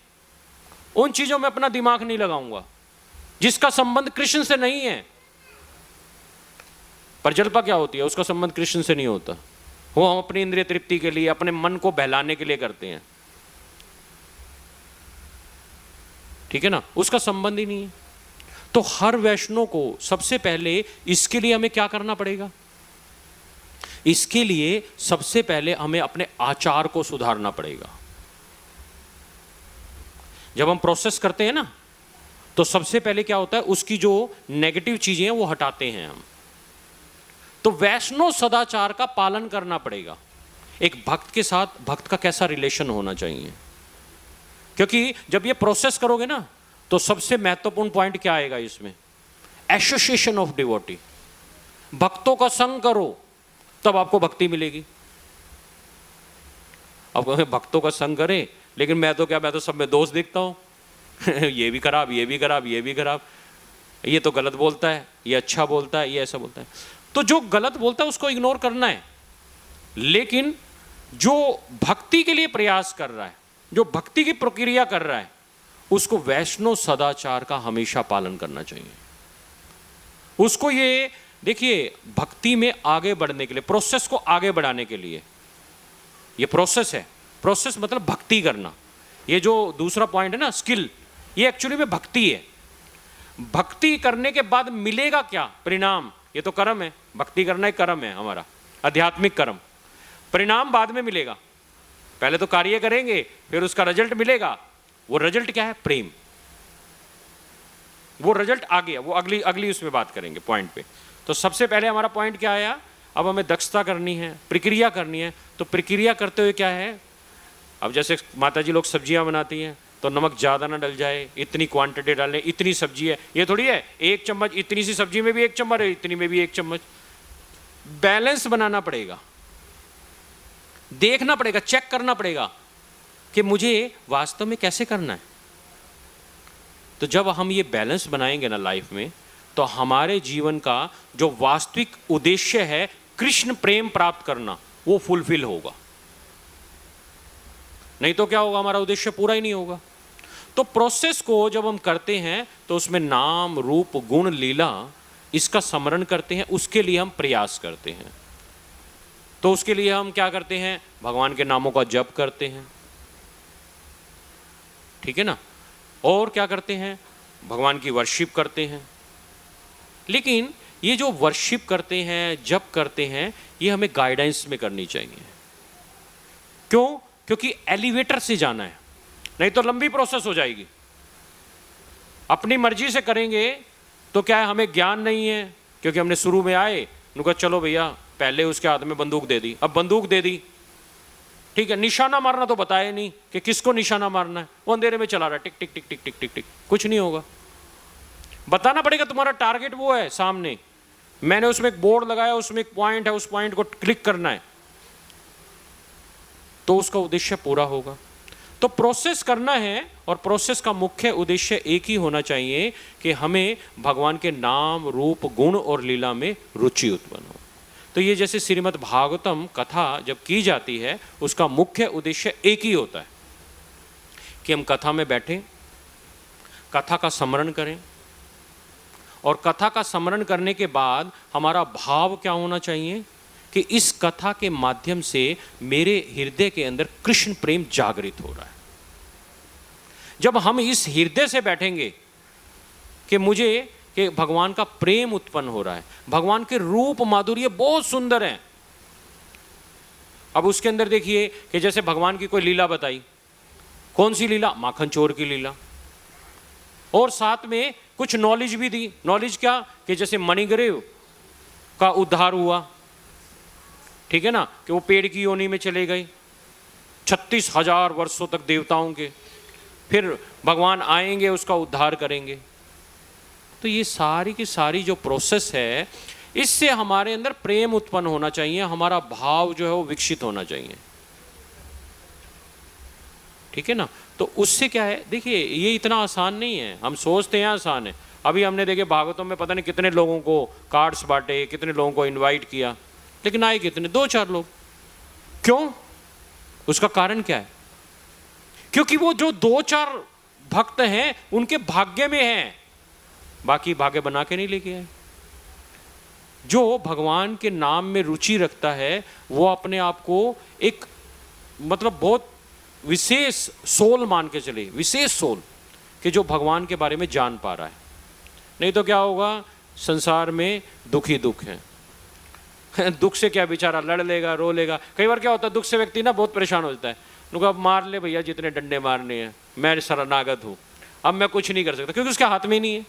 उन चीजों में अपना दिमाग नहीं लगाऊंगा, जिसका संबंध कृष्ण से नहीं है। पर जल्पा क्या होती है? उसका संबंध कृष्ण से नहीं होता, वो हम अपनी इंद्रिय तृप्ति के लिए, अपने मन को बहलाने के लिए करते हैं, ठीक है ना, उसका संबंध ही नहीं है। तो हर वैष्णव को सबसे पहले इसके लिए हमें क्या करना पड़ेगा? इसके लिए सबसे पहले हमें अपने आचार को सुधारना पड़ेगा। जब हम प्रोसेस करते हैं ना, तो सबसे पहले क्या होता है, उसकी जो नेगेटिव चीजें हैं वो हटाते हैं हम। तो वैष्णव सदाचार का पालन करना पड़ेगा। एक भक्त के साथ भक्त का कैसा रिलेशन होना चाहिए, क्योंकि जब ये प्रोसेस करोगे ना तो सबसे महत्वपूर्ण पॉइंट क्या आएगा इसमें? Association of devotee. भक्तों का संग करो, तब आपको भक्ति मिलेगी। अब कहें भक्तों का संग करें, लेकिन मैं तो सब में दोष देखता हूं ये भी खराब, ये भी खराब, ये भी खराब, ये तो गलत बोलता है, ये अच्छा बोलता है, ये ऐसा बोलता है। तो जो गलत बोलता है उसको इग्नोर करना है, लेकिन जो भक्ति के लिए प्रयास कर रहा है, जो भक्ति की प्रक्रिया कर रहा है, उसको वैष्णव सदाचार का हमेशा पालन करना चाहिए। उसको ये देखिए, भक्ति में आगे बढ़ने के लिए, प्रोसेस को आगे बढ़ाने के लिए, ये प्रोसेस है। प्रोसेस मतलब भक्ति करना। ये जो दूसरा पॉइंट है ना, स्किल, ये एक्चुअली में भक्ति है। भक्ति करने के बाद मिलेगा क्या? परिणाम। ये तो कर्म है, भक्ति करना एक कर्म है हमारा, आध्यात्मिक कर्म। परिणाम बाद में मिलेगा, पहले तो कार्य करेंगे, फिर उसका रिजल्ट मिलेगा। वो रिजल्ट क्या है? प्रेम। वो रिजल्ट आ गया, वो अगली उसमें बात करेंगे पॉइंट पे। तो सबसे पहले हमारा पॉइंट क्या आया? अब हमें दक्षता करनी है, प्रक्रिया करनी है। तो प्रक्रिया करते हुए क्या है? अब जैसे माताजी लोग सब्जियां बनाती हैं, तो नमक ज़्यादा ना डल जाए, इतनी क्वांटिटी डालें, इतनी सब्जी है, ये थोड़ी है 1 चम्मच, इतनी सी सब्जी में भी 1 चम्मच है, इतनी में भी 1 चम्मच। बैलेंस बनाना पड़ेगा, देखना पड़ेगा, चेक करना पड़ेगा कि मुझे वास्तव में कैसे करना है। तो जब हम ये बैलेंस बनाएंगे ना लाइफ में, तो हमारे जीवन का जो वास्तविक उद्देश्य है कृष्ण प्रेम प्राप्त करना, वो फुलफिल होगा। नहीं तो क्या होगा? हमारा उद्देश्य पूरा ही नहीं होगा। तो प्रोसेस को जब हम करते हैं तो उसमें नाम, रूप, गुण, लीला, इसका स्मरण करते हैं, उसके लिए हम प्रयास करते हैं। तो उसके लिए हम क्या करते हैं? भगवान के नामों का जप करते हैं, ठीक है ना, और क्या करते हैं? भगवान की वर्शिप करते हैं। लेकिन ये जो वर्शिप करते हैं, जप करते हैं, ये हमें गाइडेंस में करनी चाहिए। क्यों? क्योंकि एलिवेटर से जाना है, नहीं तो लंबी प्रोसेस हो जाएगी। अपनी मर्जी से करेंगे तो क्या है, हमें ज्ञान नहीं है, क्योंकि हमने शुरू में आए, उनका चलो भैया, पहले उसके हाथ में बंदूक दे दी, अब बंदूक दे दी, ठीक है, निशाना मारना तो बताया नहीं कि किसको निशाना मारना है, वो अंधेरे में चला रहा है, टिक टिक टिक टिक टिक टिक टिक, कुछ नहीं होगा। बताना पड़ेगा तुम्हारा टारगेट वो है सामने, मैंने उसमें एक बोर्ड लगाया, उसमें एक पॉइंट है, उस पॉइंट को क्लिक करना है, तो उसका उद्देश्य पूरा होगा। तो प्रोसेस करना है, और प्रोसेस का मुख्य उद्देश्य एक ही होना चाहिए कि हमें भगवान के नाम, रूप, गुण और लीला में रुचि उत्पन्न हो। तो ये जैसे श्रीमद् भागवतम कथा जब की जाती है, उसका मुख्य उद्देश्य एक ही होता है कि हम कथा में बैठें, कथा का स्मरण करें, और कथा का स्मरण करने के बाद हमारा भाव क्या होना चाहिए कि इस कथा के माध्यम से मेरे हृदय के अंदर कृष्ण प्रेम जागृत हो रहा है। जब हम इस हृदय से बैठेंगे कि मुझे कि भगवान का प्रेम उत्पन्न हो रहा है, भगवान के रूप माधुर्य बहुत सुंदर है। अब उसके अंदर देखिए कि जैसे भगवान की कोई लीला बताई, कौन सी लीला? माखन चोर की लीला, और साथ में कुछ नॉलेज भी दी। नॉलेज क्या? कि जैसे मणिग्रीव का उद्धार हुआ, ठीक है ना, कि वो पेड़ की योनि में चले गए 36,000 वर्षों तक देवताओं के, फिर भगवान आएंगे, उसका उद्धार करेंगे। तो ये सारी की सारी जो प्रोसेस है, इससे हमारे अंदर प्रेम उत्पन्न होना चाहिए, हमारा भाव जो है वो विकसित होना चाहिए, ठीक है ना। तो उससे क्या है, देखिए ये इतना आसान नहीं है, हम सोचते हैं आसान है। अभी हमने देखे भागवतों में पता नहीं कितने लोगों को कार्ड्स बांटे, कितने लोगों को इनवाइट किया, लेकिन आए कितने? 2-4 लोग। क्यों? उसका कारण क्या है? क्योंकि वो जो 2-4 भक्त हैं उनके भाग्य में है, बाकी भाग्य बना के नहीं लेके आए। जो भगवान के नाम में रुचि रखता है वो अपने आप को एक मतलब बहुत विशेष सोल मान के चले, विशेष सोल, कि जो भगवान के बारे में जान पा रहा है। नहीं तो क्या होगा, संसार में दुख ही दुख है दुख से क्या बेचारा लड़ लेगा, रो लेगा। कई बार क्या होता है, दुख से व्यक्ति ना बहुत परेशान हो जाता है, उनको अब मार ले भैया जितने डंडे मारने हैं, मैं शरणागत हूँ, अब मैं कुछ नहीं कर सकता, क्योंकि उसके हाथ में नहीं है।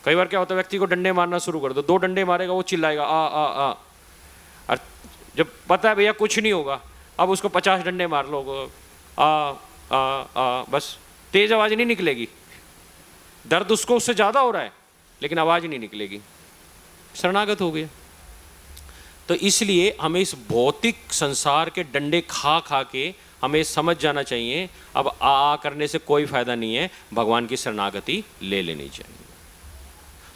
कई बार क्या होता है, व्यक्ति को डंडे मारना शुरू कर दो, 2 डंडे मारेगा, वो चिल्लाएगा आ आ आ, और जब पता है भैया कुछ नहीं होगा, अब उसको 50 डंडे मार लो, आ आ आ, बस तेज आवाज नहीं निकलेगी, दर्द उसको उससे ज्यादा हो रहा है लेकिन आवाज नहीं निकलेगी, शरणागत हो गया। तो इसलिए हमें इस भौतिक संसार के डंडे खा खा के हमें समझ जाना चाहिए, अब आ करने से कोई फायदा नहीं है, भगवान की शरणागति ले लेनी चाहिए।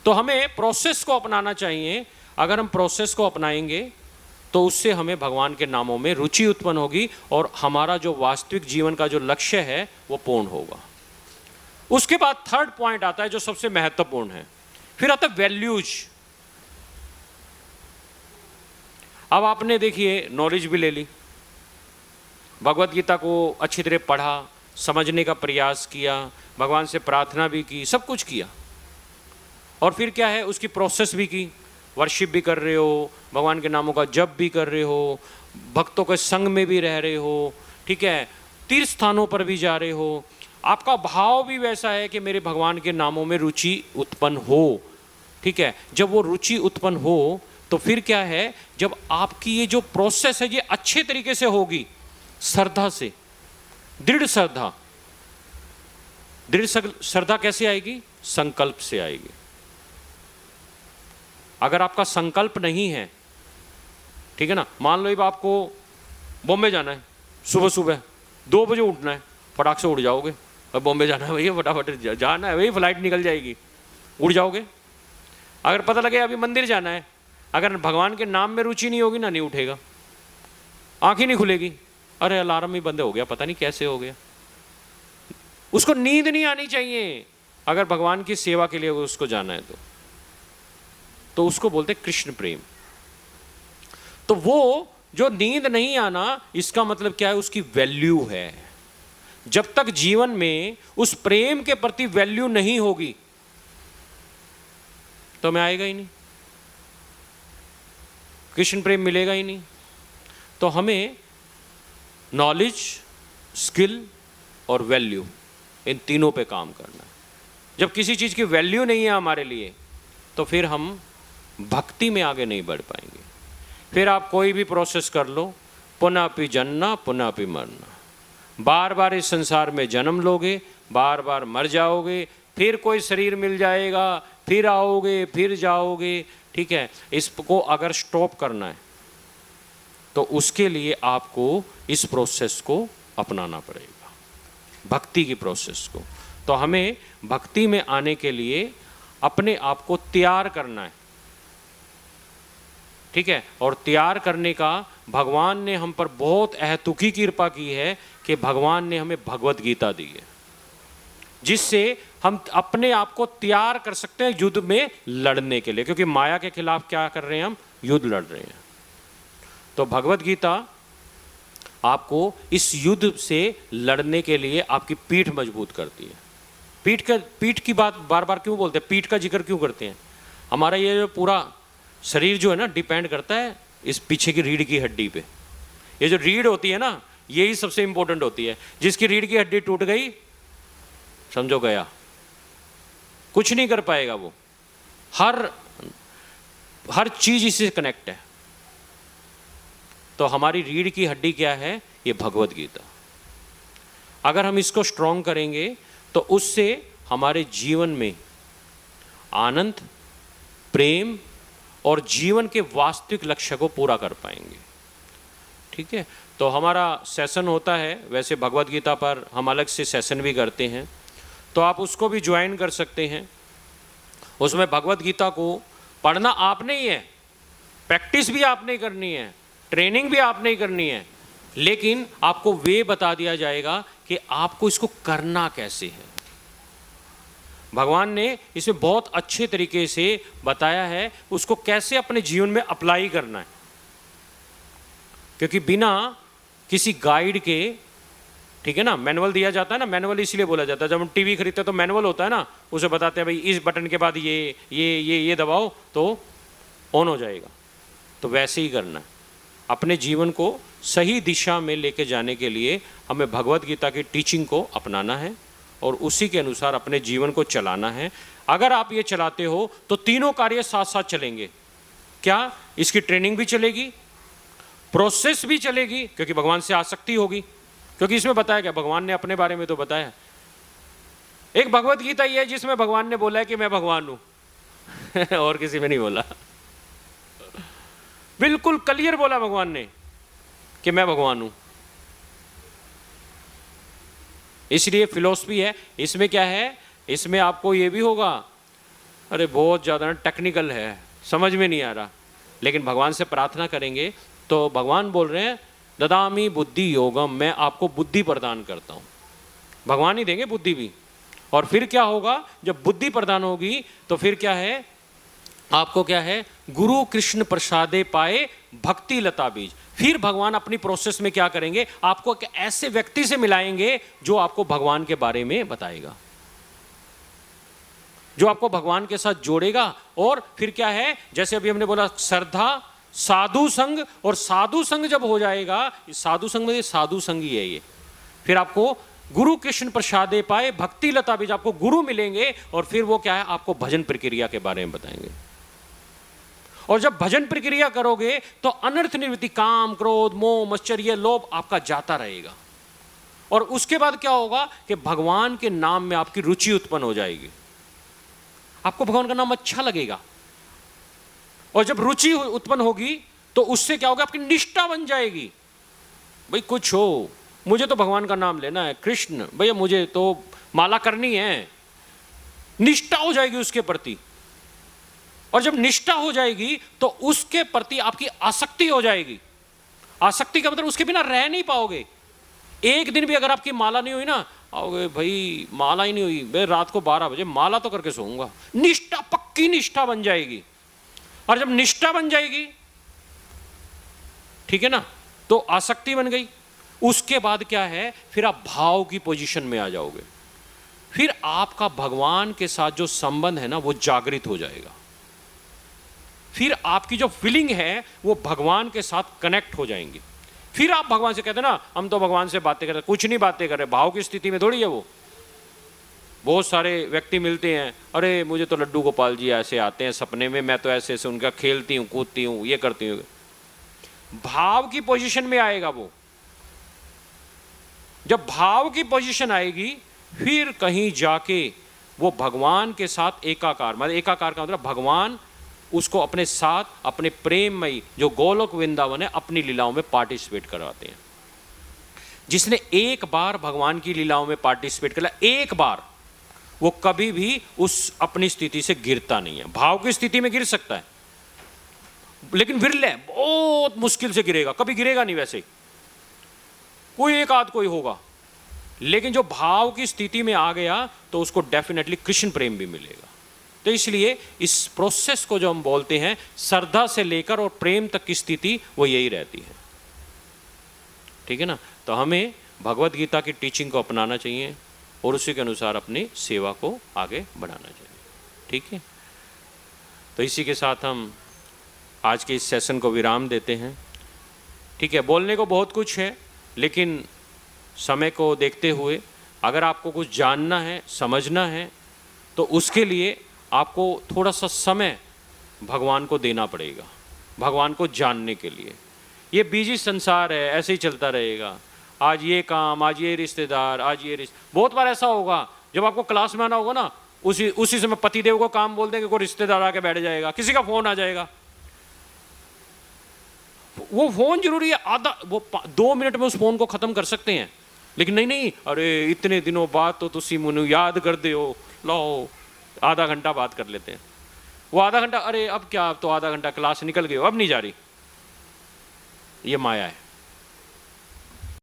तो हमें प्रोसेस को अपनाना चाहिए। अगर हम प्रोसेस को अपनाएंगे तो उससे हमें भगवान के नामों में रुचि उत्पन्न होगी और हमारा जो वास्तविक जीवन का जो लक्ष्य है वो पूर्ण होगा। उसके बाद थर्ड पॉइंट आता है जो सबसे महत्वपूर्ण है, फिर आता है वैल्यूज। अब आपने देखिए नॉलेज भी ले ली, भगवत गीता को अच्छी तरह पढ़ा, समझने का प्रयास किया, भगवान से प्रार्थना भी की, सब कुछ किया, और फिर क्या है उसकी प्रोसेस भी की, वर्शिप भी कर रहे हो, भगवान के नामों का जप भी कर रहे हो, भक्तों के संग में भी रह रहे हो, ठीक है, तीर्थ स्थानों पर भी जा रहे हो, आपका भाव भी वैसा है कि मेरे भगवान के नामों में रुचि उत्पन्न हो, ठीक है। जब वो रुचि उत्पन्न हो तो फिर क्या है, जब आपकी ये जो प्रोसेस है ये अच्छे तरीके से होगी, श्रद्धा से, दृढ़ श्रद्धा। दृढ़ श्रद्धा कैसे आएगी? संकल्प से आएगी। अगर आपका संकल्प नहीं है, ठीक है ना, मान लो अब आपको बॉम्बे जाना है, सुबह सुबह 2 बजे उठना है, फटाक से उड़ जाओगे, और बॉम्बे जाना है भैया, फटाफट जाना है, वही फ्लाइट निकल जाएगी, उड़ जाओगे। अगर पता लगे अभी मंदिर जाना है, अगर भगवान के नाम में रुचि नहीं होगी ना, नहीं उठेगा, आंख ही नहीं खुलेगी, अरे अलार्म ही बंद हो गया, पता नहीं कैसे हो गया। उसको नींद नहीं आनी चाहिए अगर भगवान की सेवा के लिए उसको जाना है तो उसको बोलते कृष्ण प्रेम। तो वो जो नींद नहीं आना, इसका मतलब क्या है, उसकी वैल्यू है। जब तक जीवन में उस प्रेम के प्रति वैल्यू नहीं होगी तो मैं आएगा ही नहीं, कृष्ण प्रेम मिलेगा ही नहीं। तो हमें नॉलेज, स्किल और वैल्यू, इन तीनों पे काम करना है। जब किसी चीज की वैल्यू नहीं है हमारे लिए तो फिर हम भक्ति में आगे नहीं बढ़ पाएंगे। फिर आप कोई भी प्रोसेस कर लो, पुनः अपि जन्ना पुनः अपि मरना, बार बार इस संसार में जन्म लोगे, बार बार मर जाओगे, फिर कोई शरीर मिल जाएगा, फिर आओगे, फिर जाओगे, ठीक है। इसको अगर स्टॉप करना है तो उसके लिए आपको इस प्रोसेस को अपनाना पड़ेगा, भक्ति की प्रोसेस को। तो हमें भक्ति में आने के लिए अपने आप को तैयार करना है, ठीक है। और तैयार करने का भगवान ने हम पर बहुत अहेतुकी कृपा की है कि भगवान ने हमें भगवत गीता दी है, जिससे हम अपने आप को तैयार कर सकते हैं युद्ध में लड़ने के लिए, क्योंकि माया के खिलाफ क्या कर रहे हैं, हम युद्ध लड़ रहे हैं। तो भगवत गीता आपको इस युद्ध से लड़ने के लिए आपकी पीठ मजबूत करती है। पीठ की बात बार बार क्यों बोलते हैं, पीठ का जिक्र क्यों करते हैं? हमारा ये जो पूरा शरीर जो है ना, डिपेंड करता है इस पीछे की रीढ़ की हड्डी पे। ये जो रीढ़ होती है ना, यही सबसे इंपॉर्टेंट होती है। जिसकी रीढ़ की हड्डी टूट गई, समझो गया, कुछ नहीं कर पाएगा वो। हर चीज इससे कनेक्ट है। तो हमारी रीढ़ की हड्डी क्या है? ये भगवत गीता। अगर हम इसको स्ट्रॉन्ग करेंगे तो उससे हमारे जीवन में आनंद, प्रेम और जीवन के वास्तविक लक्ष्य को पूरा कर पाएंगे, ठीक है। तो हमारा सेशन होता है, वैसे भगवत गीता पर हम अलग से सेशन भी करते हैं, तो आप उसको भी ज्वाइन कर सकते हैं। उसमें भगवत गीता को पढ़ना आपने ही है, प्रैक्टिस भी आपने करनी है, ट्रेनिंग भी आपने ही करनी है, लेकिन आपको वे बता दिया जाएगा कि आपको इसको करना कैसे है। भगवान ने इसमें बहुत अच्छे तरीके से बताया है उसको कैसे अपने जीवन में अप्लाई करना है, क्योंकि बिना किसी गाइड के, ठीक है ना, मैनुअल दिया जाता है ना, मैनुअल इसलिए बोला जाता है, जब हम टीवी खरीदते हैं तो मैनुअल होता है ना, उसे बताते हैं भाई इस बटन के बाद ये दबाओ तो ऑन हो जाएगा। तो वैसे ही करना है, अपने जीवन को सही दिशा में लेके जाने के लिए हमें भगवत गीता की टीचिंग को अपनाना है और उसी के अनुसार अपने जीवन को चलाना है। अगर आप ये चलाते हो तो तीनों कार्य साथ साथ चलेंगे। क्या? इसकी ट्रेनिंग भी चलेगी, प्रोसेस भी चलेगी, क्योंकि भगवान से आसक्ति होगी, क्योंकि इसमें बताया गया, भगवान ने अपने बारे में तो बताया एक भगवत गीता ये है जिसमें भगवान ने बोला है कि मैं भगवान हूं और किसी में नहीं बोला। बिल्कुल क्लियर बोला भगवान ने कि मैं भगवान हूं। इसलिए फिलॉसफी है, इसमें क्या है, इसमें आपको ये भी होगा, अरे बहुत ज़्यादा टेक्निकल है, समझ में नहीं आ रहा, लेकिन भगवान से प्रार्थना करेंगे तो भगवान बोल रहे हैं ददामी बुद्धि योगम, मैं आपको बुद्धि प्रदान करता हूँ। भगवान ही देंगे बुद्धि भी। और फिर क्या होगा, जब बुद्धि प्रदान होगी तो फिर क्या है, आपको क्या है, गुरु कृष्ण प्रसादे पाए भक्ति लता बीज। फिर भगवान अपनी प्रोसेस में क्या करेंगे, आपको एक ऐसे व्यक्ति से मिलाएंगे जो आपको भगवान के बारे में बताएगा, जो आपको भगवान के साथ जोड़ेगा। और फिर क्या है, जैसे अभी हमने बोला श्रद्धा, साधु संग, और साधु संग जब हो जाएगा, साधु संग में साधु संग ही है ये, फिर आपको गुरु कृष्ण प्रसादे पाए भक्ति लता बीज, आपको गुरु मिलेंगे और फिर वो क्या है, आपको भजन प्रक्रिया के बारे में बताएंगे। और जब भजन प्रक्रिया करोगे तो अनर्थ निवृत्ति, काम क्रोध मोह मत्सर्य लोभ आपका जाता रहेगा। और उसके बाद क्या होगा कि भगवान के नाम में आपकी रुचि उत्पन्न हो जाएगी, आपको भगवान का नाम अच्छा लगेगा। और जब रुचि उत्पन्न होगी तो उससे क्या होगा, आपकी निष्ठा बन जाएगी। भाई कुछ हो, मुझे तो भगवान का नाम लेना है, कृष्ण भैया मुझे तो माला करनी है, निष्ठा हो जाएगी उसके प्रति। और जब निष्ठा हो जाएगी तो उसके प्रति आपकी आसक्ति हो जाएगी। आसक्ति का मतलब उसके बिना रह नहीं पाओगे। एक दिन भी अगर आपकी माला नहीं हुई ना, आओगे भाई माला ही नहीं हुई, मैं रात को 12 बजे माला तो करके सोऊंगा। निष्ठा, पक्की निष्ठा बन जाएगी। और जब निष्ठा बन जाएगी, ठीक है ना, तो आसक्ति बन गई। उसके बाद क्या है, फिर आप भाव की पोजीशन में आ जाओगे। फिर आपका भगवान के साथ जो संबंध है ना, वो जागृत हो जाएगा। फिर आपकी जो फीलिंग है वो भगवान के साथ कनेक्ट हो जाएंगी। फिर आप भगवान से कहते हैं ना, हम तो भगवान से बातें करते, कुछ नहीं बातें कर रहे, भाव की स्थिति में थोड़ी है वो। बहुत सारे व्यक्ति मिलते हैं, अरे मुझे तो लड्डू गोपाल जी ऐसे आते हैं सपने में, मैं तो ऐसे ऐसे उनका खेलती हूँ, कूदती हूँ, ये करती हूँ। भाव की पोजीशन में आएगा वो। जब भाव की पोजीशन आएगी फिर कहीं जाके वो भगवान के साथ एकाकार, मतलब एकाकार का मतलब भगवान उसको अपने साथ, अपने प्रेममयी जो गोलोक वृंदावन है, अपनी लीलाओं में पार्टिसिपेट करवाते हैं। जिसने एक बार भगवान की लीलाओं में पार्टिसिपेट कर लिया, एक बार, वो कभी भी उस अपनी स्थिति से गिरता नहीं है। भाव की स्थिति में गिर सकता है लेकिन विरले, बहुत मुश्किल से गिरेगा, कभी गिरेगा नहीं। वैसे कोई एक आध कोई होगा, लेकिन जो भाव की स्थिति में आ गया तो उसको डेफिनेटली कृष्ण प्रेम भी मिलेगा। तो इसलिए इस प्रोसेस को जो हम बोलते हैं, श्रद्धा से लेकर और प्रेम तक की स्थिति वो यही रहती है, ठीक है ना। तो हमें भगवत गीता की टीचिंग को अपनाना चाहिए और उसी के अनुसार अपनी सेवा को आगे बढ़ाना चाहिए, ठीक है। तो इसी के साथ हम आज के इस सेशन को विराम देते हैं, ठीक है। बोलने को बहुत कुछ है, लेकिन समय को देखते हुए अगर आपको कुछ जानना है, समझना है, तो उसके लिए आपको थोड़ा सा समय भगवान को देना पड़ेगा, भगवान को जानने के लिए। ये बिजी संसार है, ऐसे ही चलता रहेगा, आज ये काम, आज ये रिश्तेदार, आज ये बहुत बार ऐसा होगा जब आपको क्लास में आना होगा ना, उसी समय पतिदेव को काम बोल देंगे, कोई रिश्तेदार आके बैठ जाएगा, किसी का फोन आ जाएगा। वो फोन जरूरी है, आधा वो 2 मिनट में उस फोन को खत्म कर सकते हैं, लेकिन नहीं, अरे इतने दिनों बाद तो तुसी मुझे याद कर दे हो, लो आधा घंटा बात कर लेते हैं। वो आधा घंटा, अरे अब क्या, अब तो आधा घंटा क्लास निकल गई हो, अब नहीं जा रही। ये माया है,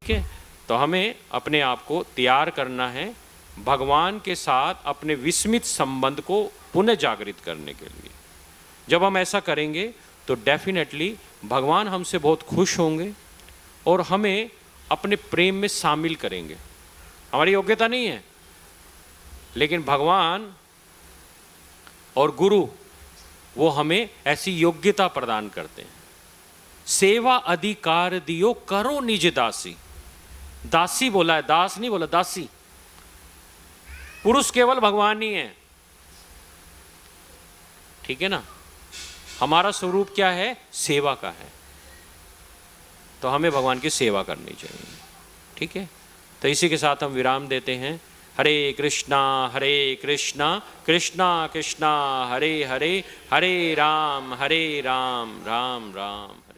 ठीक है। तो हमें अपने आप को तैयार करना है भगवान के साथ अपने विस्मित संबंध को पुनः जागृत करने के लिए। जब हम ऐसा करेंगे तो डेफिनेटली भगवान हमसे बहुत खुश होंगे और हमें अपने प्रेम में शामिल करेंगे। हमारी योग्यता नहीं है, लेकिन भगवान और गुरु वो हमें ऐसी योग्यता प्रदान करते हैं। सेवा अधिकार दियो करो निज दासी। दासी बोला है, दास नहीं बोला, दासी। पुरुष केवल भगवान ही है, ठीक है ना। हमारा स्वरूप क्या है, सेवा का है, तो हमें भगवान की सेवा करनी चाहिए, ठीक है। तो इसी के साथ हम विराम देते हैं। हरे कृष्णा कृष्णा कृष्णा हरे हरे, हरे राम राम राम।